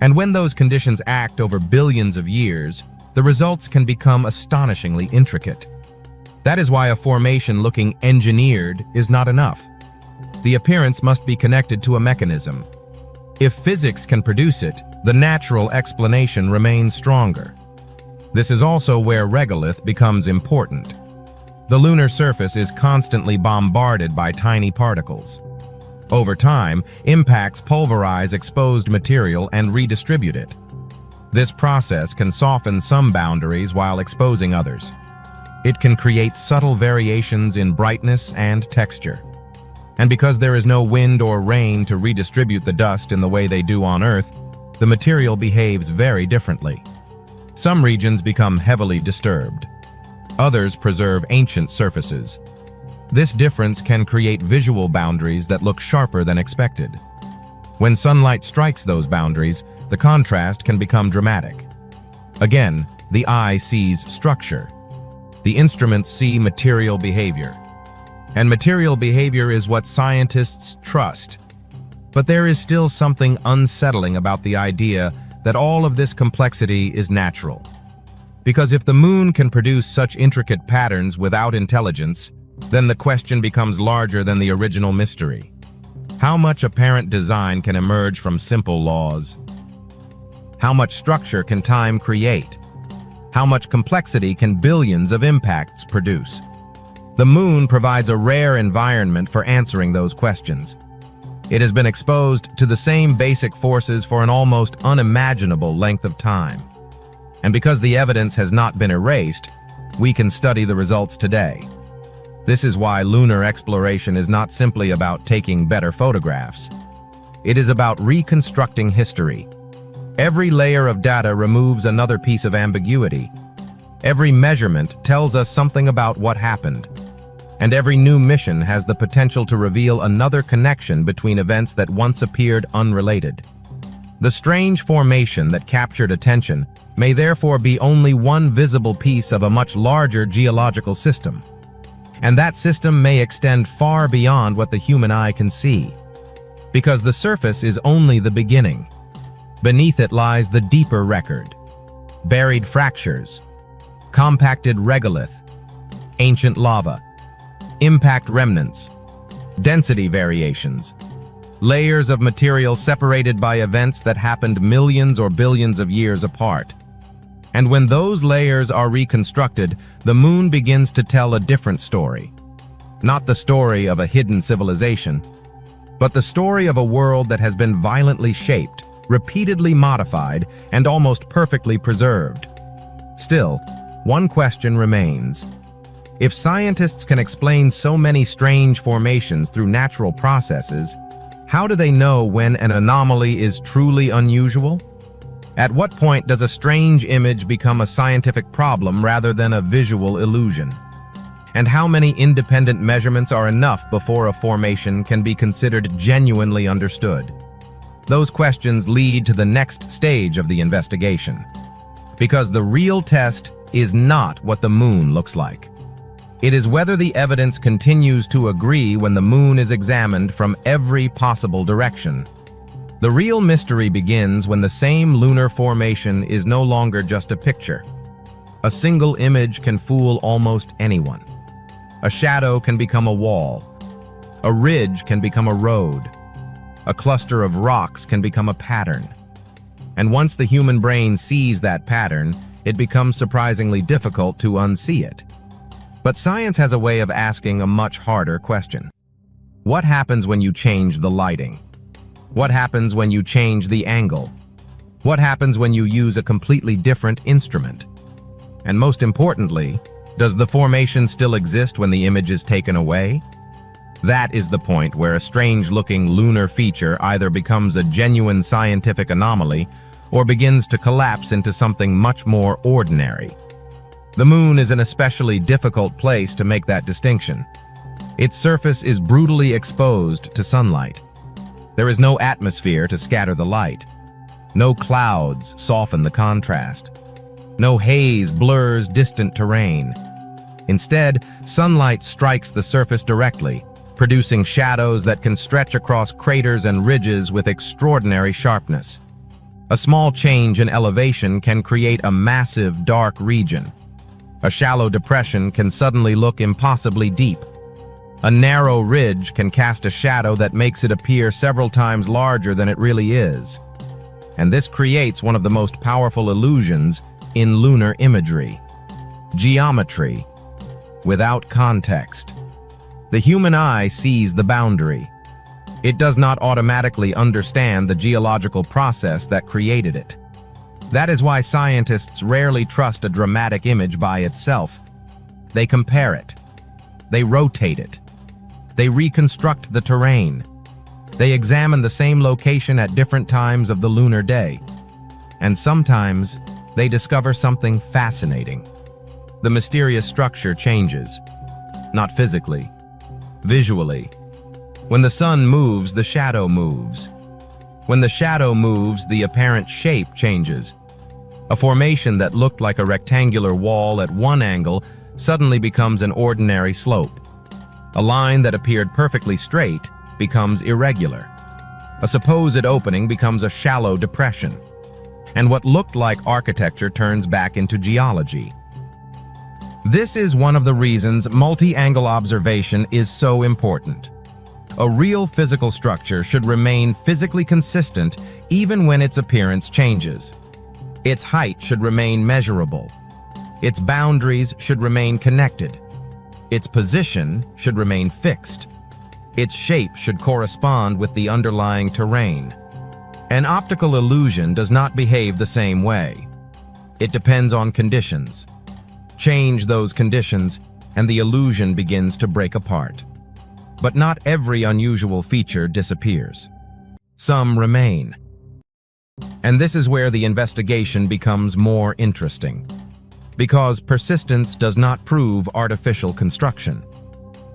Speaker 1: And when those conditions act over billions of years, the results can become astonishingly intricate. That is why a formation looking engineered is not enough. The appearance must be connected to a mechanism. If physics can produce it, the natural explanation remains stronger. This is also where regolith becomes important. The lunar surface is constantly bombarded by tiny particles. Over time, impacts pulverize exposed material and redistribute it. This process can soften some boundaries while exposing others. It can create subtle variations in brightness and texture. And because there is no wind or rain to redistribute the dust in the way they do on Earth, the material behaves very differently. Some regions become heavily disturbed. Others preserve ancient surfaces. This difference can create visual boundaries that look sharper than expected. When sunlight strikes those boundaries, the contrast can become dramatic. Again, the eye sees structure. The instruments see material behavior. And material behavior is what scientists trust. But there is still something unsettling about the idea that all of this complexity is natural. Because if the moon can produce such intricate patterns without intelligence, then the question becomes larger than the original mystery. How much apparent design can emerge from simple laws? How much structure can time create? How much complexity can billions of impacts produce? The moon provides a rare environment for answering those questions. It has been exposed to the same basic forces for an almost unimaginable length of time. And because the evidence has not been erased, we can study the results today. This is why lunar exploration is not simply about taking better photographs. It is about reconstructing history. Every layer of data removes another piece of ambiguity. Every measurement tells us something about what happened. And every new mission has the potential to reveal another connection between events that once appeared unrelated. The strange formation that captured attention may therefore be only one visible piece of a much larger geological system. And that system may extend far beyond what the human eye can see. Because the surface is only the beginning. Beneath it lies the deeper record. Buried fractures, compacted regolith, ancient lava, impact remnants, density variations, layers of material separated by events that happened millions or billions of years apart. And when those layers are reconstructed, the moon begins to tell a different story. Not the story of a hidden civilization, but the story of a world that has been violently shaped, repeatedly modified, and almost perfectly preserved. Still, one question remains. If scientists can explain so many strange formations through natural processes, how do they know when an anomaly is truly unusual? At what point does a strange image become a scientific problem rather than a visual illusion? And how many independent measurements are enough before a formation can be considered genuinely understood? Those questions lead to the next stage of the investigation. Because the real test is not what the moon looks like. It is whether the evidence continues to agree when the moon is examined from every possible direction. The real mystery begins when the same lunar formation is no longer just a picture. A single image can fool almost anyone. A shadow can become a wall. A ridge can become a road. A cluster of rocks can become a pattern. And once the human brain sees that pattern, it becomes surprisingly difficult to unsee it. But science has a way of asking a much harder question. What happens when you change the lighting? What happens when you change the angle? What happens when you use a completely different instrument? And most importantly, does the formation still exist when the image is taken away? That is the point where a strange-looking lunar feature either becomes a genuine scientific anomaly or begins to collapse into something much more ordinary. The moon is an especially difficult place to make that distinction. Its surface is brutally exposed to sunlight. There is no atmosphere to scatter the light. No clouds soften the contrast. No haze blurs distant terrain. Instead, sunlight strikes the surface directly, producing shadows that can stretch across craters and ridges with extraordinary sharpness. A small change in elevation can create a massive dark region. A shallow depression can suddenly look impossibly deep. A narrow ridge can cast a shadow that makes it appear several times larger than it really is. And this creates one of the most powerful illusions in lunar imagery: geometry without context. The human eye sees the boundary. It does not automatically understand the geological process that created it. That is why scientists rarely trust a dramatic image by itself. They compare it. They rotate it. They reconstruct the terrain. They examine the same location at different times of the lunar day. And sometimes, they discover something fascinating. The mysterious structure changes. Not physically. Visually. When the sun moves, the shadow moves. When the shadow moves, the apparent shape changes. A formation that looked like a rectangular wall at one angle suddenly becomes an ordinary slope. A line that appeared perfectly straight becomes irregular. A supposed opening becomes a shallow depression. And what looked like architecture turns back into geology. This is one of the reasons multi-angle observation is so important. A real physical structure should remain physically consistent even when its appearance changes. Its height should remain measurable. Its boundaries should remain connected. Its position should remain fixed. Its shape should correspond with the underlying terrain. An optical illusion does not behave the same way. It depends on conditions. Change those conditions, and the illusion begins to break apart. But not every unusual feature disappears. Some remain. And this is where the investigation becomes more interesting. Because persistence does not prove artificial construction.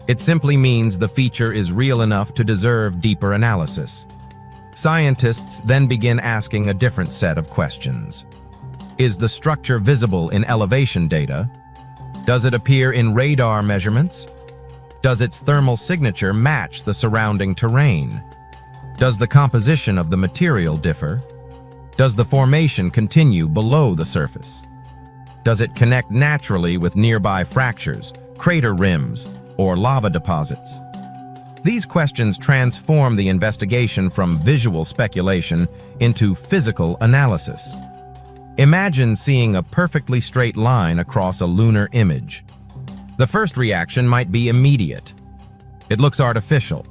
Speaker 1: It simply means the feature is real enough to deserve deeper analysis. Scientists then begin asking a different set of questions. Is the structure visible in elevation data? Does it appear in radar measurements? Does its thermal signature match the surrounding terrain? Does the composition of the material differ? Does the formation continue below the surface? Does it connect naturally with nearby fractures, crater rims, or lava deposits? These questions transform the investigation from visual speculation into physical analysis. Imagine seeing a perfectly straight line across a lunar image. The first reaction might be immediate. It looks artificial.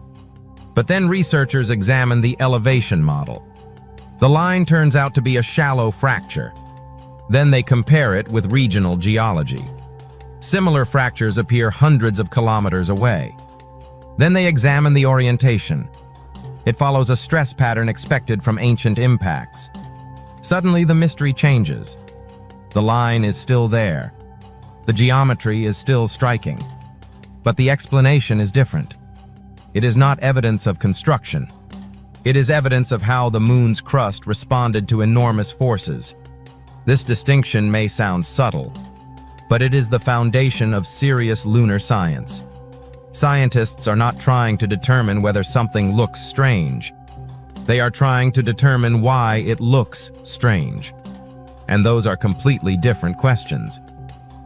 Speaker 1: But then researchers examine the elevation model. The line turns out to be a shallow fracture. Then they compare it with regional geology. Similar fractures appear hundreds of kilometers away. Then they examine the orientation. It follows a stress pattern expected from ancient impacts. Suddenly, the mystery changes. The line is still there. The geometry is still striking. But the explanation is different. It is not evidence of construction. It is evidence of how the moon's crust responded to enormous forces. This distinction may sound subtle, but it is the foundation of serious lunar science. Scientists are not trying to determine whether something looks strange. They are trying to determine why it looks strange. And those are completely different questions.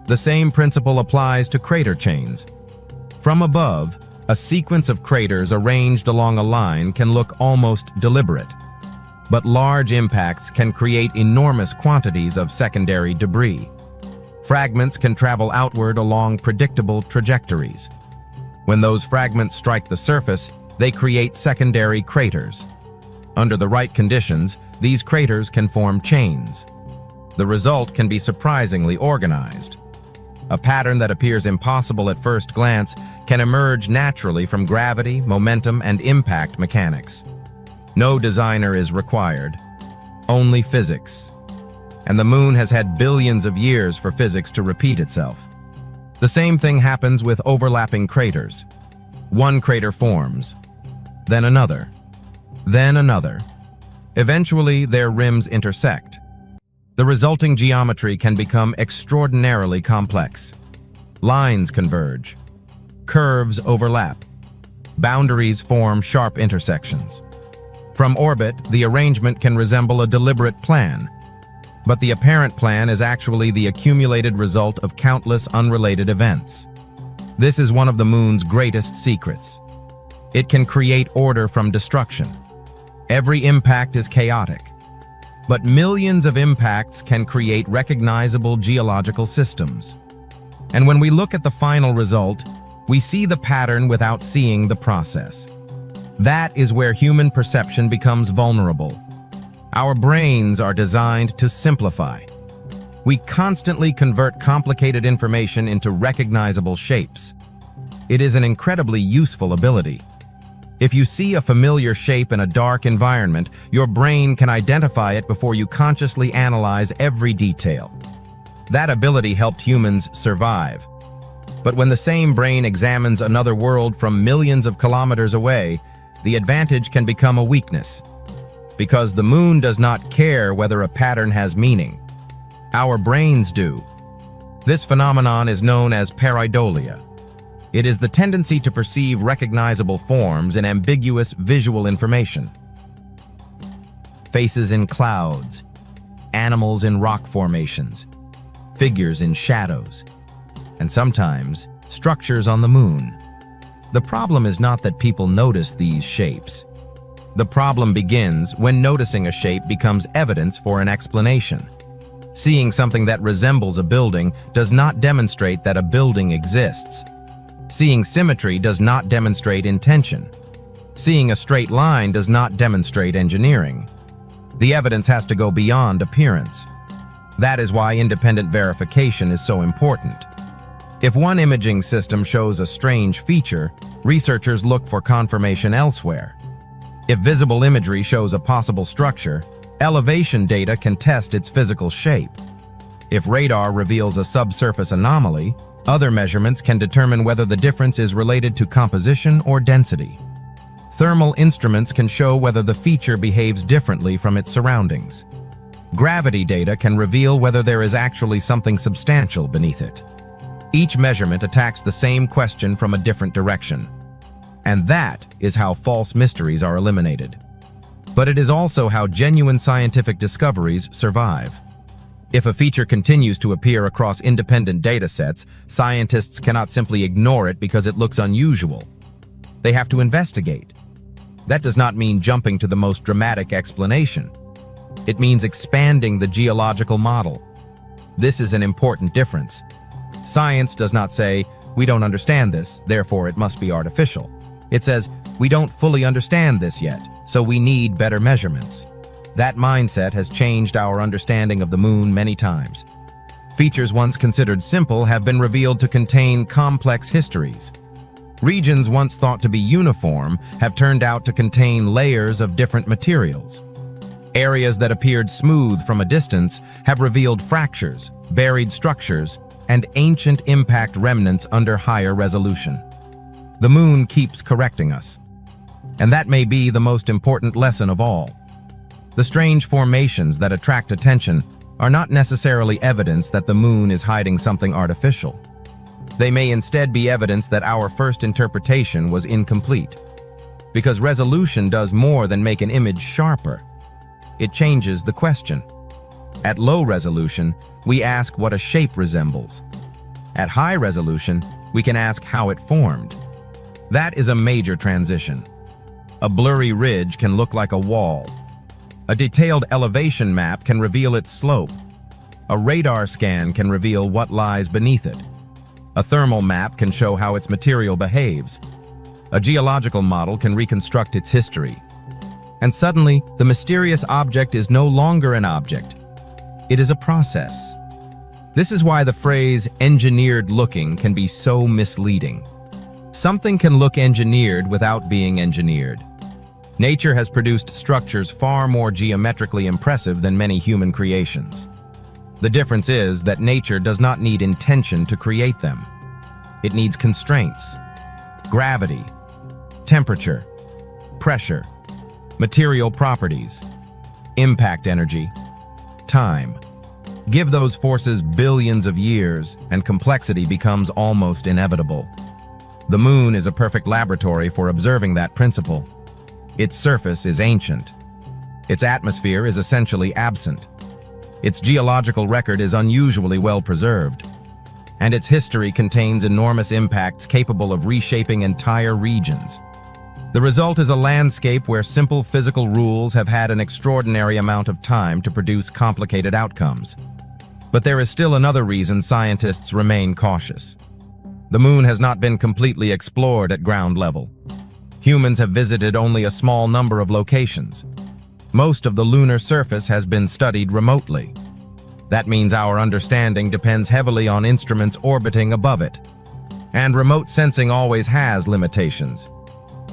Speaker 1: The same principle applies to crater chains. From above, a sequence of craters arranged along a line can look almost deliberate. But large impacts can create enormous quantities of secondary debris. Fragments can travel outward along predictable trajectories. When those fragments strike the surface, they create secondary craters. Under the right conditions, these craters can form chains. The result can be surprisingly organized. A pattern that appears impossible at first glance can emerge naturally from gravity, momentum, and impact mechanics. No designer is required, only physics. And the moon has had billions of years for physics to repeat itself. The same thing happens with overlapping craters. One crater forms, then another, then another. Eventually, their rims intersect. The resulting geometry can become extraordinarily complex. Lines converge. Curves overlap. Boundaries form sharp intersections. From orbit, the arrangement can resemble a deliberate plan, but the apparent plan is actually the accumulated result of countless unrelated events. This is one of the moon's greatest secrets. It can create order from destruction. Every impact is chaotic, but millions of impacts can create recognizable geological systems. And when we look at the final result, we see the pattern without seeing the process. That is where human perception becomes vulnerable. Our brains are designed to simplify. We constantly convert complicated information into recognizable shapes. It is an incredibly useful ability. If you see a familiar shape in a dark environment, your brain can identify it before you consciously analyze every detail. That ability helped humans survive. But when the same brain examines another world from millions of kilometers away, the advantage can become a weakness. Because the moon does not care whether a pattern has meaning. Our brains do. This phenomenon is known as pareidolia. It is the tendency to perceive recognizable forms in ambiguous visual information. Faces in clouds, animals in rock formations, figures in shadows, and sometimes structures on the moon. The problem is not that people notice these shapes. The problem begins when noticing a shape becomes evidence for an explanation. Seeing something that resembles a building does not demonstrate that a building exists. Seeing symmetry does not demonstrate intention. Seeing a straight line does not demonstrate engineering. The evidence has to go beyond appearance. That is why independent verification is so important. If one imaging system shows a strange feature, researchers look for confirmation elsewhere. If visible imagery shows a possible structure, elevation data can test its physical shape. If radar reveals a subsurface anomaly, other measurements can determine whether the difference is related to composition or density. Thermal instruments can show whether the feature behaves differently from its surroundings. Gravity data can reveal whether there is actually something substantial beneath it. Each measurement attacks the same question from a different direction. And that is how false mysteries are eliminated. But it is also how genuine scientific discoveries survive. If a feature continues to appear across independent data sets, scientists cannot simply ignore it because it looks unusual. They have to investigate. That does not mean jumping to the most dramatic explanation. It means expanding the geological model. This is an important difference. Science does not say, "We don't understand this, therefore it must be artificial." It says, "We don't fully understand this yet, so we need better measurements." That mindset has changed our understanding of the moon many times. Features once considered simple have been revealed to contain complex histories. Regions once thought to be uniform have turned out to contain layers of different materials. Areas that appeared smooth from a distance have revealed fractures, buried structures, and ancient impact remnants under higher resolution. The moon keeps correcting us. And that may be the most important lesson of all. The strange formations that attract attention are not necessarily evidence that the moon is hiding something artificial. They may instead be evidence that our first interpretation was incomplete. Because resolution does more than make an image sharper. It changes the question. At low resolution, we ask what a shape resembles. At high resolution, we can ask how it formed. That is a major transition. A blurry ridge can look like a wall. A detailed elevation map can reveal its slope. A radar scan can reveal what lies beneath it. A thermal map can show how its material behaves. A geological model can reconstruct its history. And suddenly, the mysterious object is no longer an object. It is a process. This is why the phrase engineered looking can be so misleading. Something can look engineered without being engineered. Nature has produced structures far more geometrically impressive than many human creations. The difference is that nature does not need intention to create them. It needs constraints, gravity, temperature, pressure, material properties, impact energy, time. Give those forces billions of years, and complexity becomes almost inevitable. The moon is a perfect laboratory for observing that principle. Its surface is ancient. Its atmosphere is essentially absent. Its geological record is unusually well preserved. And its history contains enormous impacts capable of reshaping entire regions. The result is a landscape where simple physical rules have had an extraordinary amount of time to produce complicated outcomes. But there is still another reason scientists remain cautious. The moon has not been completely explored at ground level. Humans have visited only a small number of locations. Most of the lunar surface has been studied remotely. That means our understanding depends heavily on instruments orbiting above it. And remote sensing always has limitations.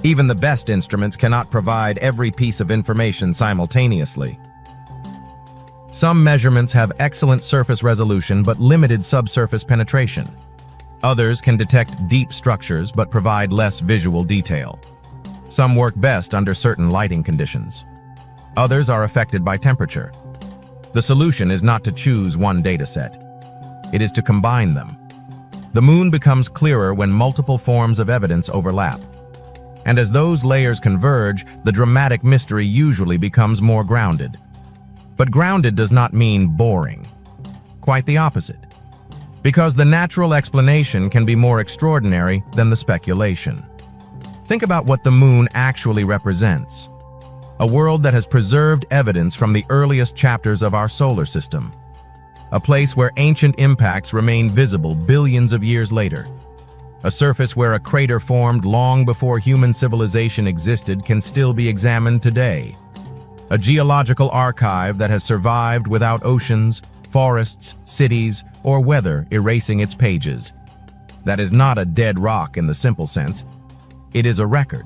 Speaker 1: Even the best instruments cannot provide every piece of information simultaneously. Some measurements have excellent surface resolution but limited subsurface penetration. Others can detect deep structures but provide less visual detail. Some work best under certain lighting conditions. Others are affected by temperature. The solution is not to choose one dataset. It is to combine them. The moon becomes clearer when multiple forms of evidence overlap. And as those layers converge, the dramatic mystery usually becomes more grounded. But grounded does not mean boring. Quite the opposite. Because the natural explanation can be more extraordinary than the speculation. Think about what the moon actually represents. A world that has preserved evidence from the earliest chapters of our solar system. A place where ancient impacts remain visible billions of years later. A surface where a crater formed long before human civilization existed can still be examined today. A geological archive that has survived without oceans, forests, cities, or weather erasing its pages. That is not a dead rock in the simple sense. It is a record.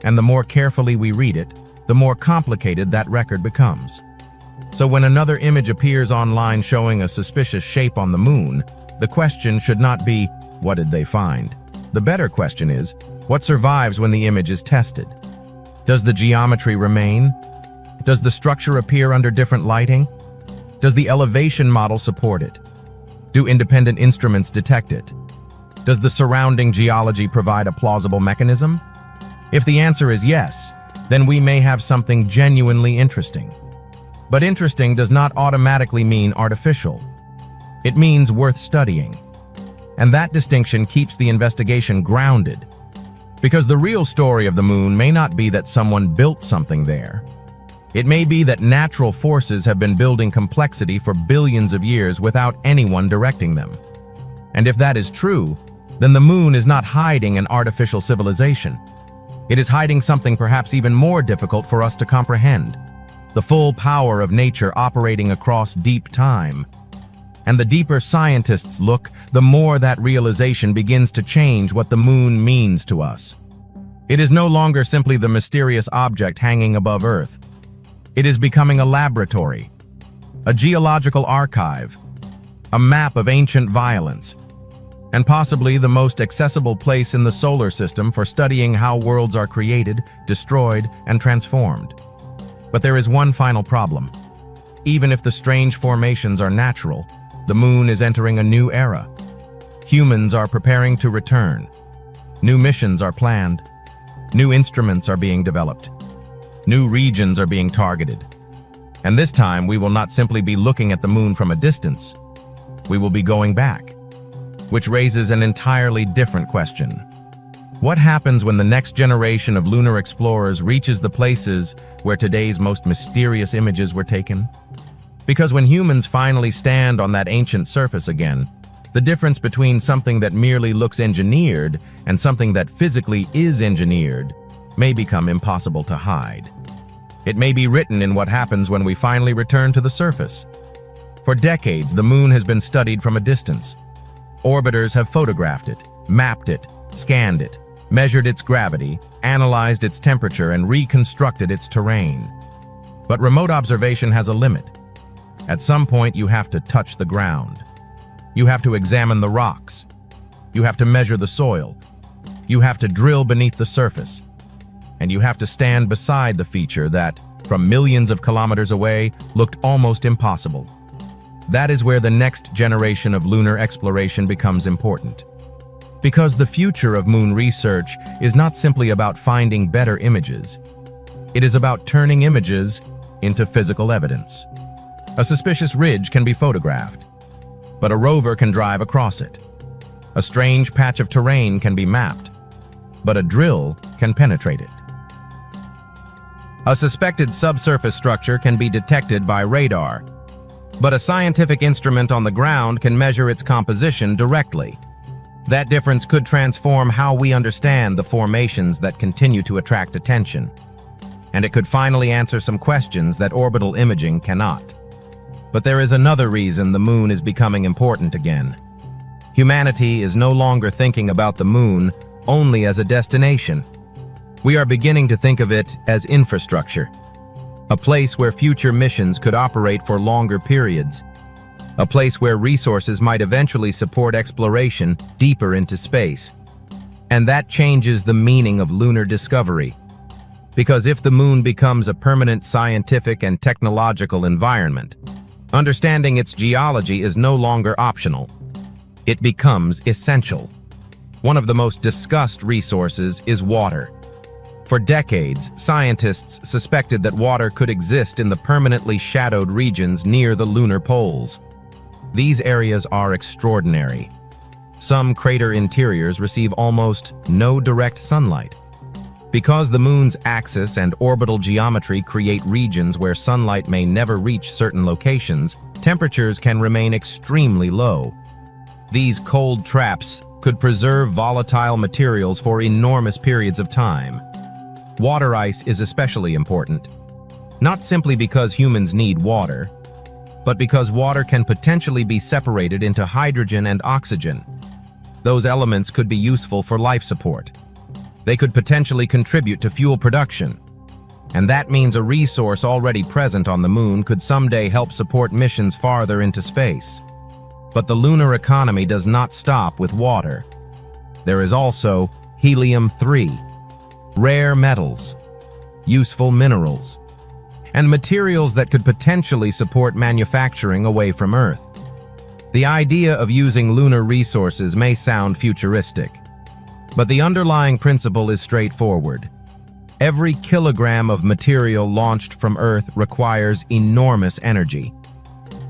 Speaker 1: And the more carefully we read it, the more complicated that record becomes. So when another image appears online showing a suspicious shape on the moon, the question should not be, what did they find? The better question is, what survives when the image is tested? Does the geometry remain? Does the structure appear under different lighting? Does the elevation model support it? Do independent instruments detect it? Does the surrounding geology provide a plausible mechanism? If the answer is yes, then we may have something genuinely interesting. But interesting does not automatically mean artificial. It means worth studying. And that distinction keeps the investigation grounded. Because the real story of the moon may not be that someone built something there. It may be that natural forces have been building complexity for billions of years without anyone directing them. And if that is true, then the moon is not hiding an artificial civilization. It is hiding something perhaps even more difficult for us to comprehend. The full power of nature operating across deep time. And the deeper scientists look, the more that realization begins to change what the moon means to us. It is no longer simply the mysterious object hanging above Earth. It is becoming a laboratory, a geological archive, a map of ancient violence, and possibly the most accessible place in the solar system for studying how worlds are created, destroyed, and transformed. But there is one final problem. Even if the strange formations are natural, the moon is entering a new era. Humans are preparing to return. New missions are planned. New instruments are being developed. New regions are being targeted. And this time, we will not simply be looking at the moon from a distance. We will be going back, which raises an entirely different question. What happens when the next generation of lunar explorers reaches the places where today's most mysterious images were taken? Because when humans finally stand on that ancient surface again, the difference between something that merely looks engineered and something that physically is engineered may become impossible to hide. It may be written in what happens when we finally return to the surface. For decades, the moon has been studied from a distance. Orbiters have photographed it, mapped it, scanned it, measured its gravity, analyzed its temperature, and reconstructed its terrain. But remote observation has a limit. At some point, you have to touch the ground. You have to examine the rocks. You have to measure the soil. You have to drill beneath the surface. And you have to stand beside the feature that, from millions of kilometers away, looked almost impossible. That is where the next generation of lunar exploration becomes important. Because the future of moon research is not simply about finding better images. It is about turning images into physical evidence. A suspicious ridge can be photographed, but a rover can drive across it. A strange patch of terrain can be mapped, but a drill can penetrate it. A suspected subsurface structure can be detected by radar, but a scientific instrument on the ground can measure its composition directly. That difference could transform how we understand the formations that continue to attract attention. And it could finally answer some questions that orbital imaging cannot. But there is another reason the moon is becoming important again. Humanity is no longer thinking about the moon only as a destination. We are beginning to think of it as infrastructure, a place where future missions could operate for longer periods, a place where resources might eventually support exploration deeper into space. And that changes the meaning of lunar discovery. Because if the moon becomes a permanent scientific and technological environment, understanding its geology is no longer optional. It becomes essential. One of the most discussed resources is water. For decades, scientists suspected that water could exist in the permanently shadowed regions near the lunar poles. These areas are extraordinary. Some crater interiors receive almost no direct sunlight. Because the moon's axis and orbital geometry create regions where sunlight may never reach certain locations, temperatures can remain extremely low. These cold traps could preserve volatile materials for enormous periods of time. Water ice is especially important, not simply because humans need water, but because water can potentially be separated into hydrogen and oxygen. Those elements could be useful for life support. They could potentially contribute to fuel production. And that means a resource already present on the moon could someday help support missions farther into space. But the lunar economy does not stop with water. There is also helium-3, rare metals, useful minerals, and materials that could potentially support manufacturing away from Earth. The idea of using lunar resources may sound futuristic, but the underlying principle is straightforward. Every kilogram of material launched from Earth requires enormous energy.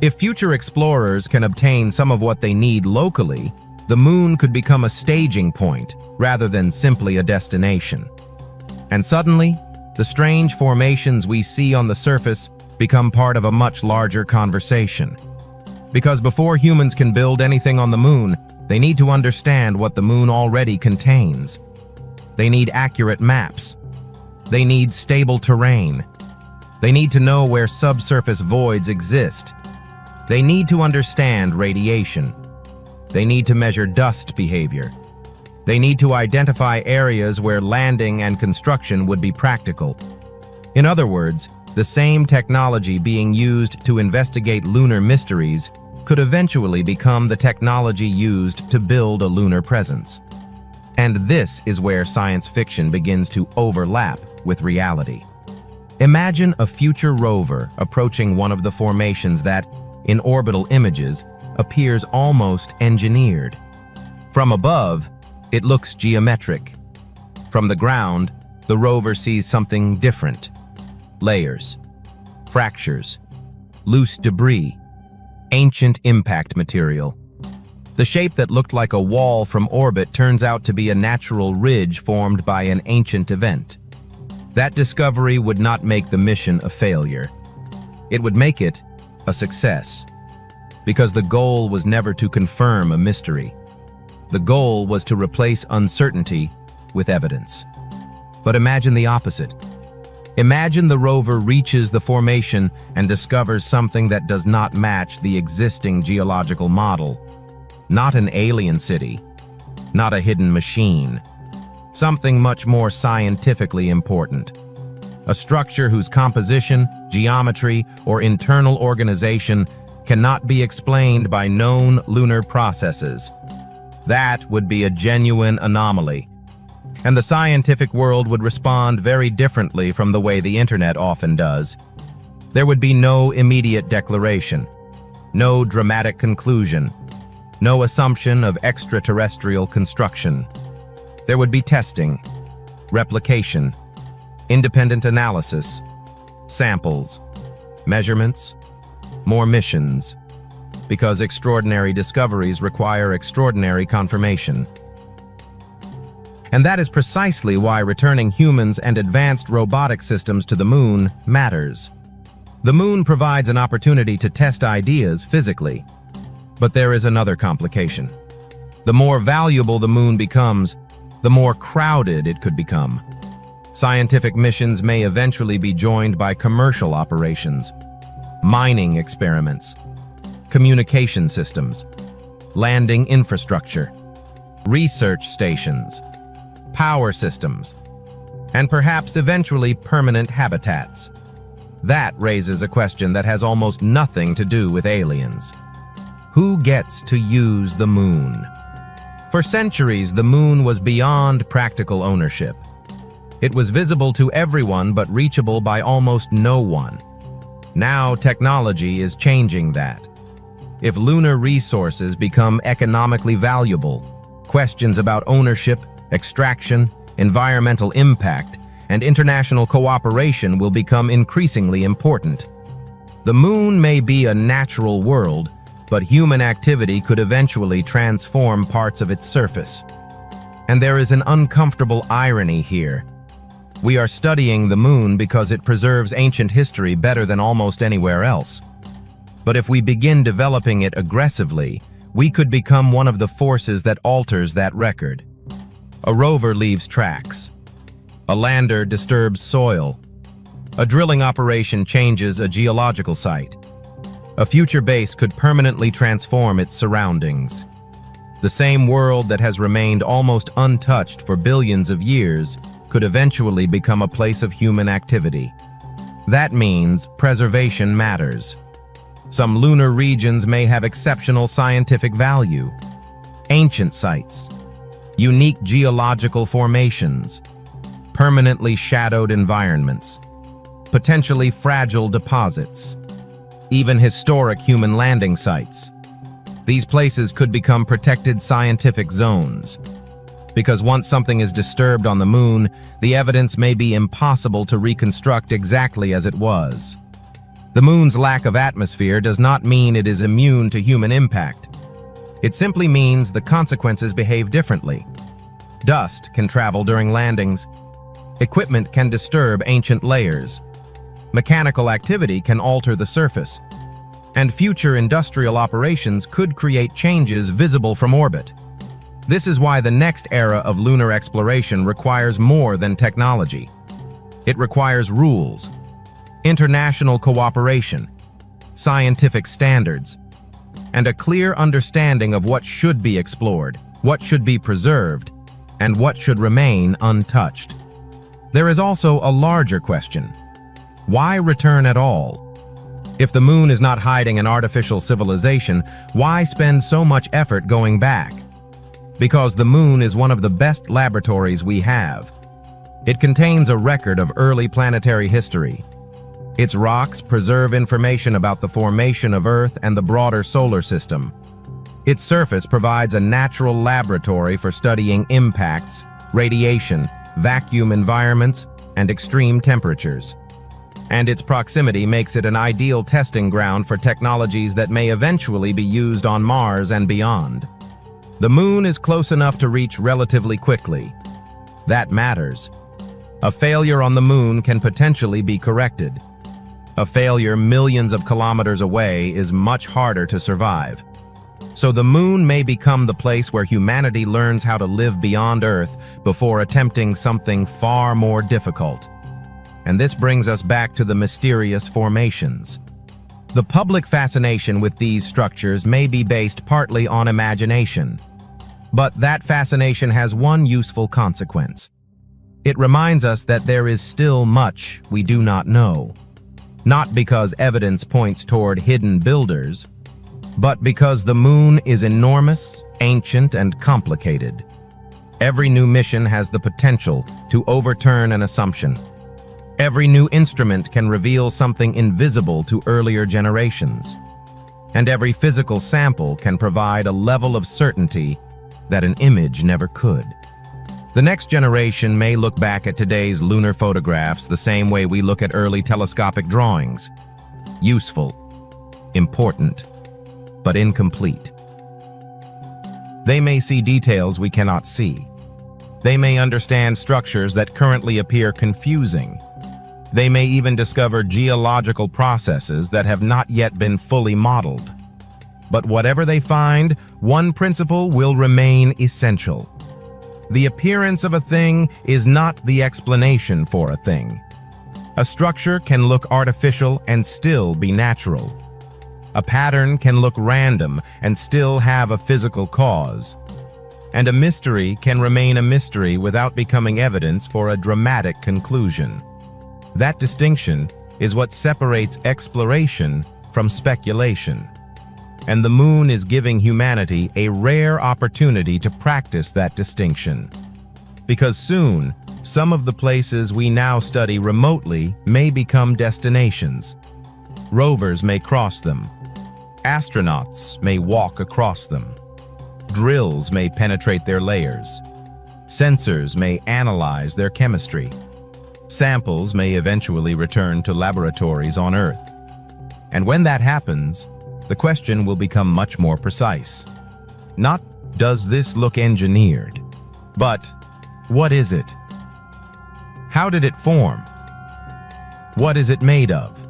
Speaker 1: If future explorers can obtain some of what they need locally, the moon could become a staging point rather than simply a destination. And suddenly, the strange formations we see on the surface become part of a much larger conversation. Because before humans can build anything on the moon, they need to understand what the moon already contains. They need accurate maps. They need stable terrain. They need to know where subsurface voids exist. They need to understand radiation. They need to measure dust behavior. They need to identify areas where landing and construction would be practical. In other words, the same technology being used to investigate lunar mysteries could eventually become the technology used to build a lunar presence. And this is where science fiction begins to overlap with reality. Imagine a future rover approaching one of the formations that, in orbital images, appears almost engineered. From above, it looks geometric. From the ground, the rover sees something different. Layers, fractures, loose debris, ancient impact material. The shape that looked like a wall from orbit turns out to be a natural ridge formed by an ancient event. That discovery would not make the mission a failure. It would make it a success, because the goal was never to confirm a mystery. The goal was to replace uncertainty with evidence. But imagine the opposite. Imagine the rover reaches the formation and discovers something that does not match the existing geological model. Not an alien city, not a hidden machine. Something much more scientifically important. A structure whose composition, geometry, or internal organization cannot be explained by known lunar processes. That would be a genuine anomaly. And the scientific world would respond very differently from the way the internet often does. There would be no immediate declaration, no dramatic conclusion, no assumption of extraterrestrial construction. There would be testing, replication, independent analysis, samples, measurements, more missions, because extraordinary discoveries require extraordinary confirmation. And that is precisely why returning humans and advanced robotic systems to the moon matters. The moon provides an opportunity to test ideas physically. But there is another complication. The more valuable the moon becomes, the more crowded it could become. Scientific missions may eventually be joined by commercial operations, mining experiments, communication systems, landing infrastructure, research stations, power systems, and perhaps eventually permanent habitats. That raises a question that has almost nothing to do with aliens. Who gets to use the moon? For centuries, the moon was beyond practical ownership. It was visible to everyone but reachable by almost no one. Now technology is changing that. If lunar resources become economically valuable, questions about ownership, extraction, environmental impact, and international cooperation will become increasingly important. The moon may be a natural world, but human activity could eventually transform parts of its surface. And there is an uncomfortable irony here. We are studying the moon because it preserves ancient history better than almost anywhere else. But if we begin developing it aggressively, we could become one of the forces that alters that record. A rover leaves tracks. A lander disturbs soil. A drilling operation changes a geological site. A future base could permanently transform its surroundings. The same world that has remained almost untouched for billions of years could eventually become a place of human activity. That means preservation matters. Some lunar regions may have exceptional scientific value. Ancient sites, unique geological formations, permanently shadowed environments, potentially fragile deposits, even historic human landing sites. These places could become protected scientific zones. Because once something is disturbed on the moon, the evidence may be impossible to reconstruct exactly as it was. The moon's lack of atmosphere does not mean it is immune to human impact. It simply means the consequences behave differently. Dust can travel during landings. Equipment can disturb ancient layers. Mechanical activity can alter the surface. And future industrial operations could create changes visible from orbit. This is why the next era of lunar exploration requires more than technology. It requires rules, international cooperation, scientific standards, and a clear understanding of what should be explored, what should be preserved, and what should remain untouched. There is also a larger question. Why return at all? If the moon is not hiding an artificial civilization, why spend so much effort going back? Because the moon is one of the best laboratories we have. It contains a record of early planetary history. Its rocks preserve information about the formation of Earth and the broader solar system. Its surface provides a natural laboratory for studying impacts, radiation, vacuum environments, and extreme temperatures. And its proximity makes it an ideal testing ground for technologies that may eventually be used on Mars and beyond. The moon is close enough to reach relatively quickly. That matters. A failure on the moon can potentially be corrected. A failure millions of kilometers away is much harder to survive. So the moon may become the place where humanity learns how to live beyond Earth before attempting something far more difficult. And this brings us back to the mysterious formations. The public fascination with these structures may be based partly on imagination. But that fascination has one useful consequence. It reminds us that there is still much we do not know. Not because evidence points toward hidden builders, but because the moon is enormous, ancient, and complicated. Every new mission has the potential to overturn an assumption. Every new instrument can reveal something invisible to earlier generations. And every physical sample can provide a level of certainty that an image never could. The next generation may look back at today's lunar photographs the same way we look at early telescopic drawings. Useful, important, but incomplete. They may see details we cannot see. They may understand structures that currently appear confusing. They may even discover geological processes that have not yet been fully modeled. But whatever they find, one principle will remain essential. The appearance of a thing is not the explanation for a thing. A structure can look artificial and still be natural. A pattern can look random and still have a physical cause. And a mystery can remain a mystery without becoming evidence for a dramatic conclusion. That distinction is what separates exploration from speculation. And the moon is giving humanity a rare opportunity to practice that distinction. Because soon, some of the places we now study remotely may become destinations. Rovers may cross them. Astronauts may walk across them. Drills may penetrate their layers. Sensors may analyze their chemistry. Samples may eventually return to laboratories on Earth. And when that happens, the question will become much more precise. Not, does this look engineered? But, what is it? How did it form? What is it made of?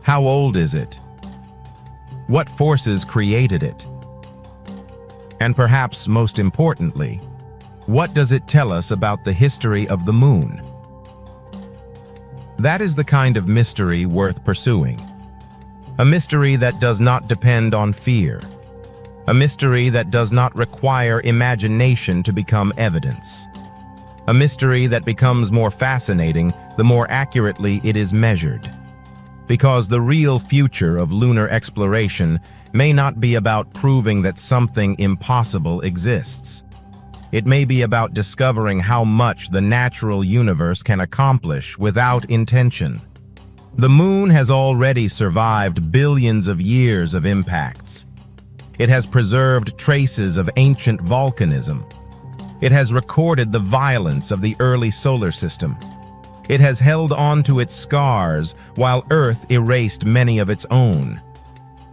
Speaker 1: How old is it? What forces created it? And perhaps most importantly, what does it tell us about the history of the moon? That is the kind of mystery worth pursuing. A mystery that does not depend on fear. A mystery that does not require imagination to become evidence. A mystery that becomes more fascinating the more accurately it is measured. Because the real future of lunar exploration may not be about proving that something impossible exists. It may be about discovering how much the natural universe can accomplish without intention. The moon has already survived billions of years of impacts. It has preserved traces of ancient volcanism. It has recorded the violence of the early solar system. It has held on to its scars while Earth erased many of its own.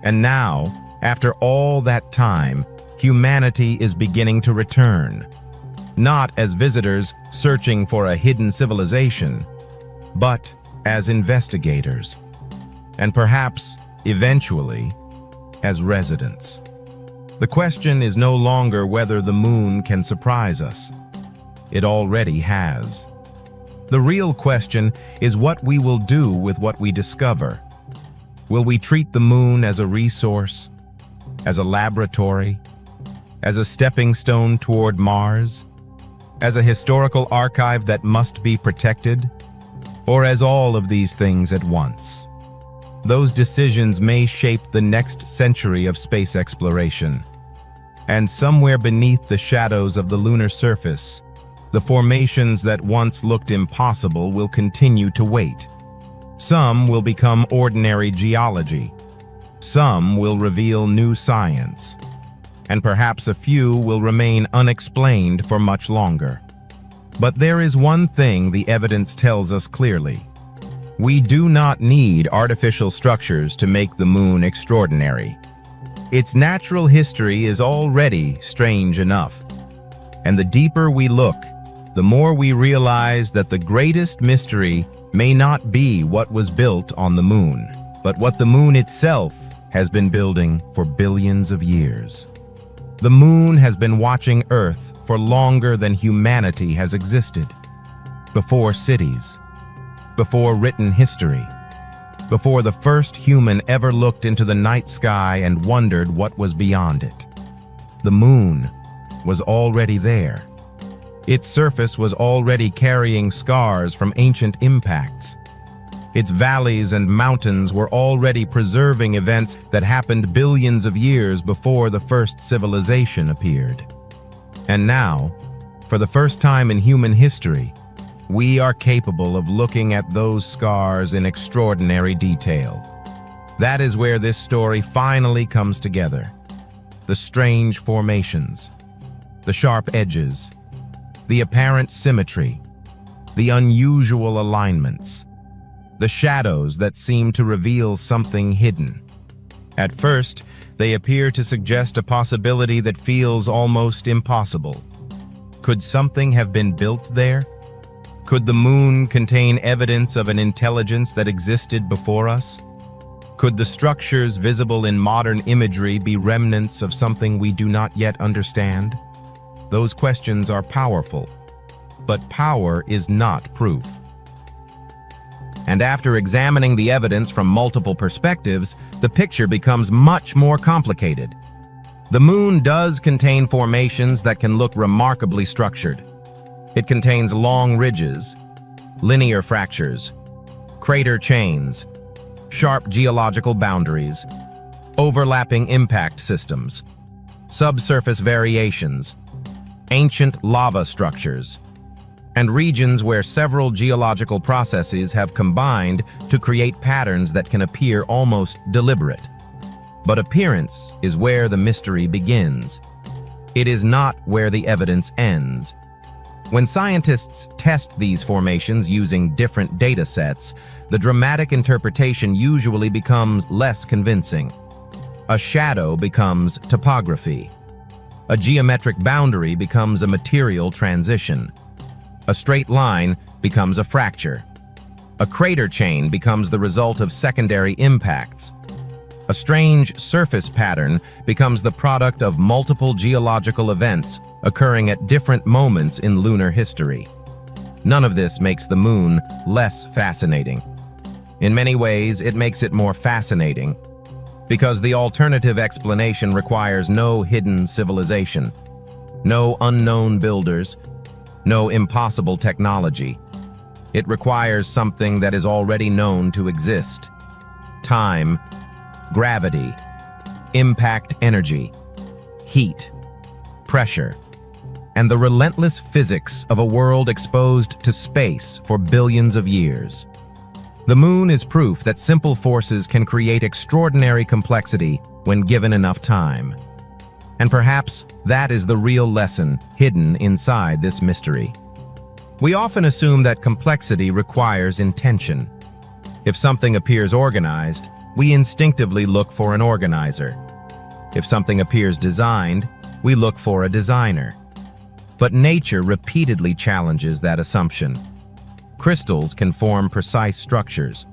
Speaker 1: And now, after all that time, humanity is beginning to return. Not as visitors searching for a hidden civilization, but as investigators. And perhaps, eventually, as residents. The question is no longer whether the moon can surprise us. It already has. The real question is what we will do with what we discover. Will we treat the moon as a resource, as a laboratory, as a stepping stone toward Mars, as a historical archive that must be protected? or as all of these things at once. Those decisions may shape the next century of space exploration. And somewhere beneath the shadows of the lunar surface, the formations that once looked impossible will continue to wait. Some will become ordinary geology. Some will reveal new science. And perhaps a few will remain unexplained for much longer. But there is one thing the evidence tells us clearly. We do not need artificial structures to make the moon extraordinary. Its natural history is already strange enough. And the deeper we look, the more we realize that the greatest mystery may not be what was built on the moon, but what the moon itself has been building for billions of years. The moon has been watching Earth for longer than humanity has existed. Before cities, before written history, before the first human ever looked into the night sky and wondered what was beyond it. The moon was already there. Its surface was already carrying scars from ancient impacts. Its valleys and mountains were already preserving events that happened billions of years before the first civilization appeared. And now, for the first time in human history, we are capable of looking at those scars in extraordinary detail. That is where this story finally comes together. The strange formations, the sharp edges, the apparent symmetry, the unusual alignments, the shadows that seem to reveal something hidden. At first, they appear to suggest a possibility that feels almost impossible. Could something have been built there? Could the moon contain evidence of an intelligence that existed before us? Could the structures visible in modern imagery be remnants of something we do not yet understand? Those questions are powerful, but power is not proof. And after examining the evidence from multiple perspectives, the picture becomes much more complicated. The moon does contain formations that can look remarkably structured. It contains long ridges, linear fractures, crater chains, sharp geological boundaries, overlapping impact systems, subsurface variations, ancient lava structures, and regions where several geological processes have combined to create patterns that can appear almost deliberate. But appearance is where the mystery begins. It is not where the evidence ends. When scientists test these formations using different data sets, the dramatic interpretation usually becomes less convincing. A shadow becomes topography. A geometric boundary becomes a material transition. A straight line becomes a fracture. A crater chain becomes the result of secondary impacts. A strange surface pattern becomes the product of multiple geological events occurring at different moments in lunar history. None of this makes the moon less fascinating. In many ways, it makes it more fascinating, because the alternative explanation requires no hidden civilization, no unknown builders, no impossible technology. It requires something that is already known to exist: time, gravity, impact energy, heat, pressure, and the relentless physics of a world exposed to space for billions of years. The moon is proof that simple forces can create extraordinary complexity when given enough time. And perhaps that is the real lesson hidden inside this mystery. We often assume that complexity requires intention. If something appears organized, we instinctively look for an organizer. If something appears designed, we look for a designer. But nature repeatedly challenges that assumption. Crystals can form precise structures.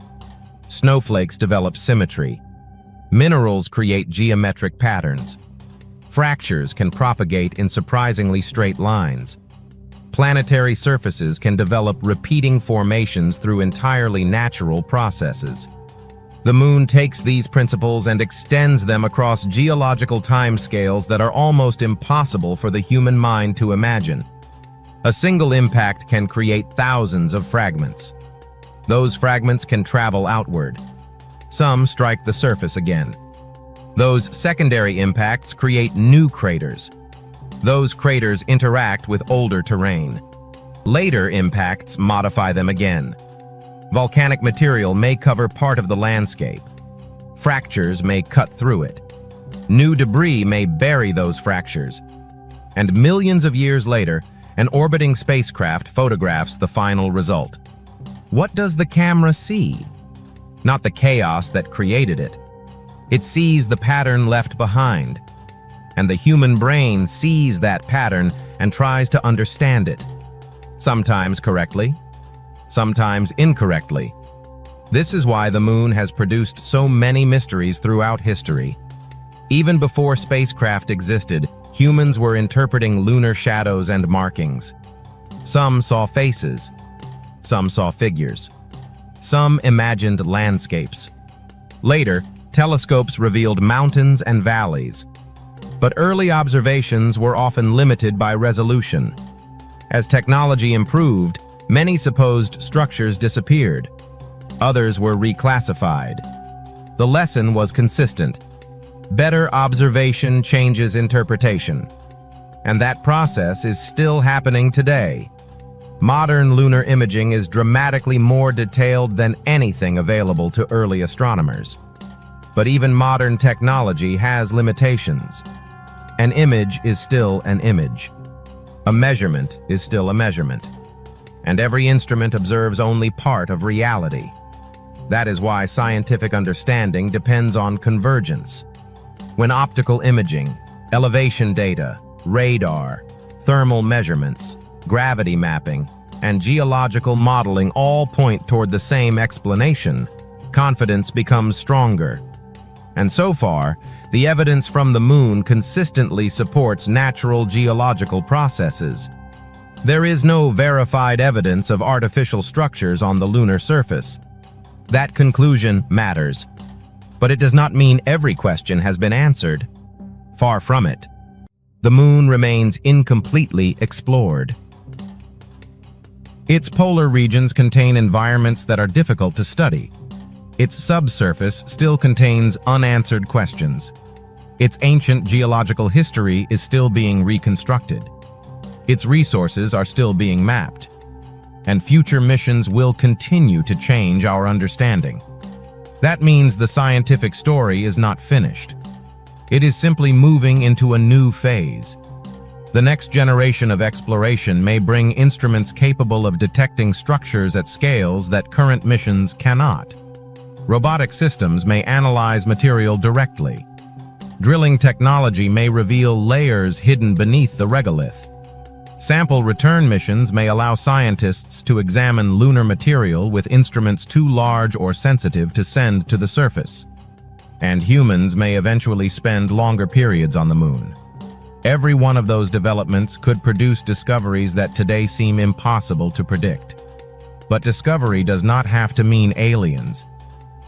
Speaker 1: Snowflakes develop symmetry. Minerals create geometric patterns. Fractures can propagate in surprisingly straight lines. Planetary surfaces can develop repeating formations through entirely natural processes. The moon takes these principles and extends them across geological timescales that are almost impossible for the human mind to imagine. A single impact can create thousands of fragments. Those fragments can travel outward. Some strike the surface again. Those secondary impacts create new craters. Those craters interact with older terrain. Later impacts modify them again. Volcanic material may cover part of the landscape. Fractures may cut through it. New debris may bury those fractures. And millions of years later, an orbiting spacecraft photographs the final result. What does the camera see? Not the chaos that created it. It sees the pattern left behind. And the human brain sees that pattern and tries to understand it. Sometimes correctly, sometimes incorrectly. This is why the moon has produced so many mysteries throughout history. Even before spacecraft existed, humans were interpreting lunar shadows and markings. Some saw faces. Some saw figures. Some imagined landscapes. Later, telescopes revealed mountains and valleys. But early observations were often limited by resolution. As technology improved, many supposed structures disappeared. Others were reclassified. The lesson was consistent. Better observation changes interpretation. And that process is still happening today. Modern lunar imaging is dramatically more detailed than anything available to early astronomers. But even modern technology has limitations. An image is still an image. A measurement is still a measurement. And every instrument observes only part of reality. That is why scientific understanding depends on convergence. When optical imaging, elevation data, radar, thermal measurements, gravity mapping, and geological modeling all point toward the same explanation, confidence becomes stronger. And so far, the evidence from the moon consistently supports natural geological processes. There is no verified evidence of artificial structures on the lunar surface. That conclusion matters, but it does not mean every question has been answered. Far from it. The moon remains incompletely explored. Its polar regions contain environments that are difficult to study. Its subsurface still contains unanswered questions. Its ancient geological history is still being reconstructed. Its resources are still being mapped. And future missions will continue to change our understanding. That means the scientific story is not finished. It is simply moving into a new phase. The next generation of exploration may bring instruments capable of detecting structures at scales that current missions cannot. Robotic systems may analyze material directly. Drilling technology may reveal layers hidden beneath the regolith. Sample return missions may allow scientists to examine lunar material with instruments too large or sensitive to send to the surface. And humans may eventually spend longer periods on the moon. Every one of those developments could produce discoveries that today seem impossible to predict. But discovery does not have to mean aliens.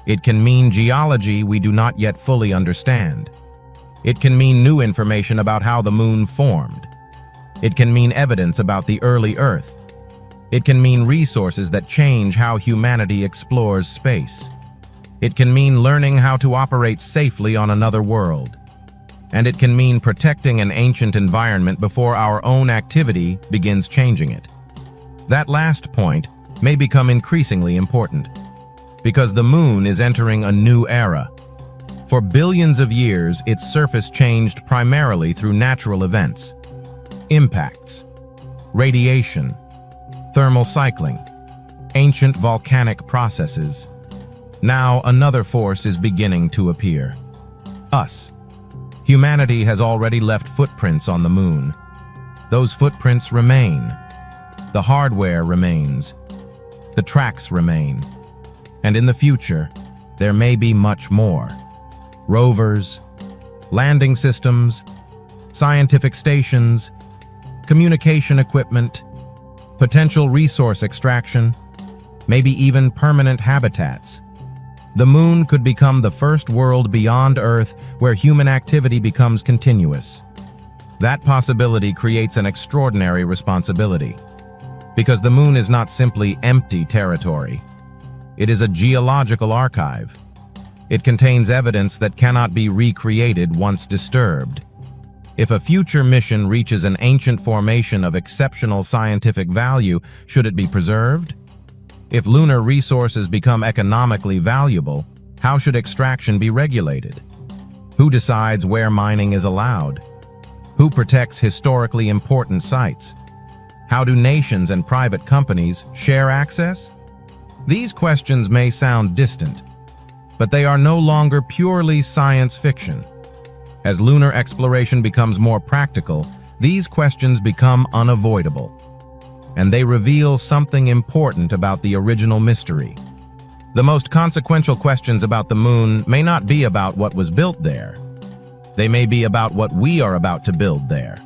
Speaker 1: It can mean geology we do not yet fully understand. It can mean new information about how the moon formed. It can mean evidence about the early Earth. It can mean resources that change how humanity explores space. It can mean learning how to operate safely on another world. And it can mean protecting an ancient environment before our own activity begins changing it. That last point may become increasingly important, because the moon is entering a new era. For billions of years, its surface changed primarily through natural events. Impacts, radiation, thermal cycling, ancient volcanic processes. Now another force is beginning to appear. Us. Humanity has already left footprints on the moon. Those footprints remain. The hardware remains. The tracks remain. And in the future, there may be much more. Rovers, landing systems, scientific stations, communication equipment, potential resource extraction, maybe even permanent habitats. The moon could become the first world beyond Earth where human activity becomes continuous. That possibility creates an extraordinary responsibility, because the moon is not simply empty territory. It is a geological archive. It contains evidence that cannot be recreated once disturbed. If a future mission reaches an ancient formation of exceptional scientific value, should it be preserved? If lunar resources become economically valuable, how should extraction be regulated? Who decides where mining is allowed? Who protects historically important sites? How do nations and private companies share access? These questions may sound distant, but they are no longer purely science fiction. As lunar exploration becomes more practical, these questions become unavoidable, and they reveal something important about the original mystery. The most consequential questions about the moon may not be about what was built there. They may be about what we are about to build there.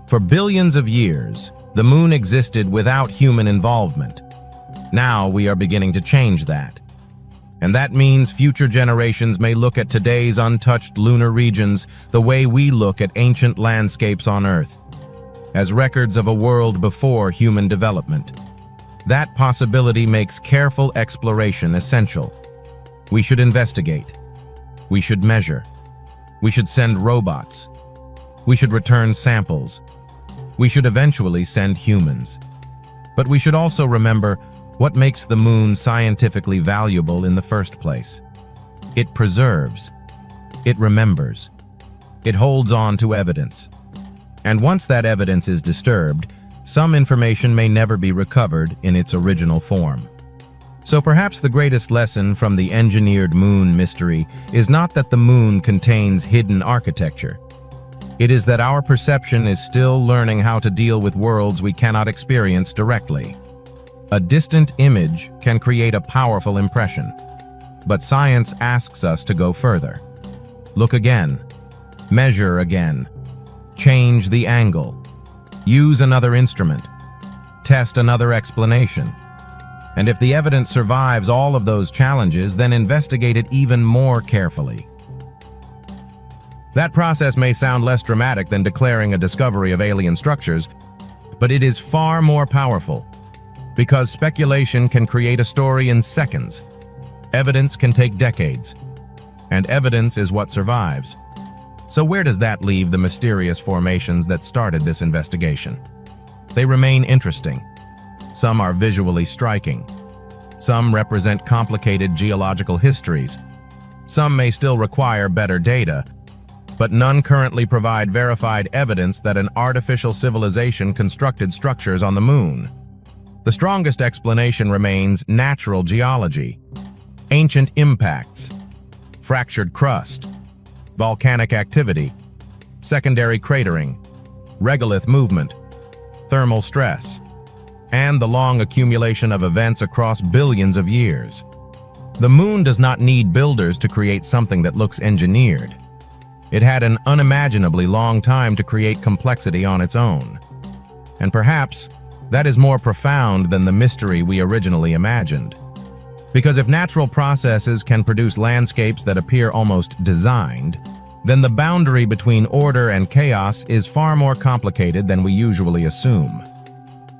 Speaker 1: For billions of years, the moon existed without human involvement. Now we are beginning to change that. And that means future generations may look at today's untouched lunar regions the way we look at ancient landscapes on Earth, as records of a world before human development. That possibility makes careful exploration essential. We should investigate. We should measure. We should send robots. We should return samples. We should eventually send humans. But we should also remember what makes the moon scientifically valuable in the first place. It preserves. It remembers. It holds on to evidence. And once that evidence is disturbed, some information may never be recovered in its original form. So perhaps the greatest lesson from the engineered moon mystery is not that the moon contains hidden architecture. It is that our perception is still learning how to deal with worlds we cannot experience directly. A distant image can create a powerful impression, but science asks us to go further. Look again. Measure again. Change the angle. Use another instrument. Test another explanation. And if the evidence survives all of those challenges, then investigate it even more carefully. That process may sound less dramatic than declaring a discovery of alien structures, but it is far more powerful, because speculation can create a story in seconds. Evidence can take decades, and evidence is what survives. So where does that leave the mysterious formations that started this investigation? They remain interesting. Some are visually striking. Some represent complicated geological histories. Some may still require better data, but none currently provide verified evidence that an artificial civilization constructed structures on the moon. The strongest explanation remains natural geology, ancient impacts, fractured crust, volcanic activity, secondary cratering, regolith movement, thermal stress, and the long accumulation of events across billions of years. The moon does not need builders to create something that looks engineered. It had an unimaginably long time to create complexity on its own. And perhaps that is more profound than the mystery we originally imagined. Because if natural processes can produce landscapes that appear almost designed, then the boundary between order and chaos is far more complicated than we usually assume.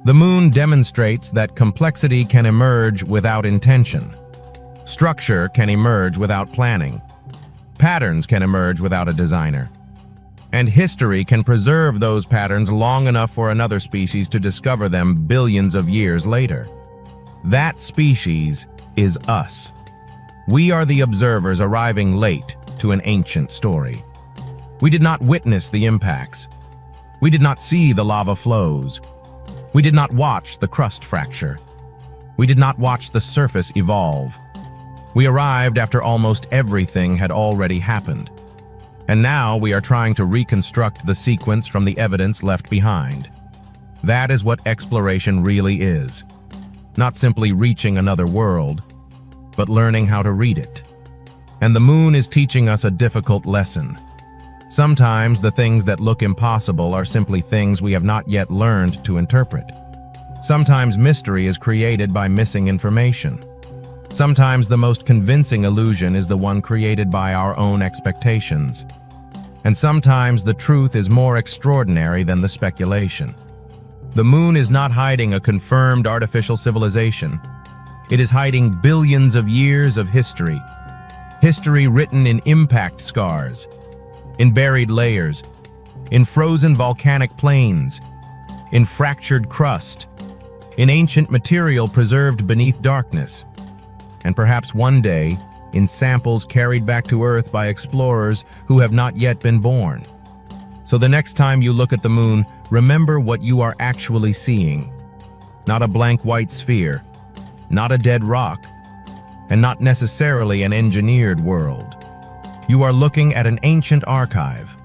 Speaker 1: The moon demonstrates that complexity can emerge without intention. Structure can emerge without planning. Patterns can emerge without a designer. And history can preserve those patterns long enough for another species to discover them billions of years later. That species is us. We are the observers arriving late to an ancient story. We did not witness the impacts. We did not see the lava flows. We did not watch the crust fracture. We did not watch the surface evolve. We arrived after almost everything had already happened. And now we are trying to reconstruct the sequence from the evidence left behind. That is what exploration really is. Not simply reaching another world, but learning how to read it. And the moon is teaching us a difficult lesson. Sometimes the things that look impossible are simply things we have not yet learned to interpret. Sometimes mystery is created by missing information. Sometimes the most convincing illusion is the one created by our own expectations. And sometimes the truth is more extraordinary than the speculation. The moon is not hiding a confirmed artificial civilization. It is hiding billions of years of history. History written in impact scars, in buried layers, in frozen volcanic plains, in fractured crust, in ancient material preserved beneath darkness, and perhaps one day, in samples carried back to Earth by explorers who have not yet been born. So the next time you look at the moon, remember what you are actually seeing. Not a blank white sphere, not a dead rock, and not necessarily an engineered world. You are looking at an ancient archive,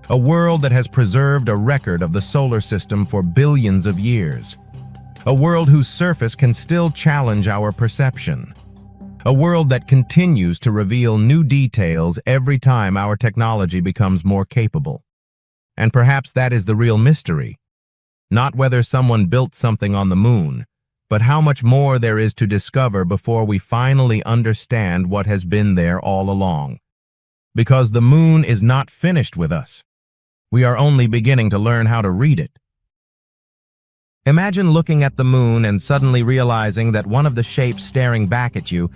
Speaker 1: a world that has preserved a record of the solar system for billions of years, a world whose surface can still challenge our perception, a world that continues to reveal new details every time our technology becomes more capable. And perhaps that is the real mystery. Not whether someone built something on the moon, but how much more there is to discover before we finally understand what has been there all along. Because the moon is not finished with us. We are only beginning to learn how to read it. Imagine looking at the moon and suddenly realizing that one of the shapes staring back at you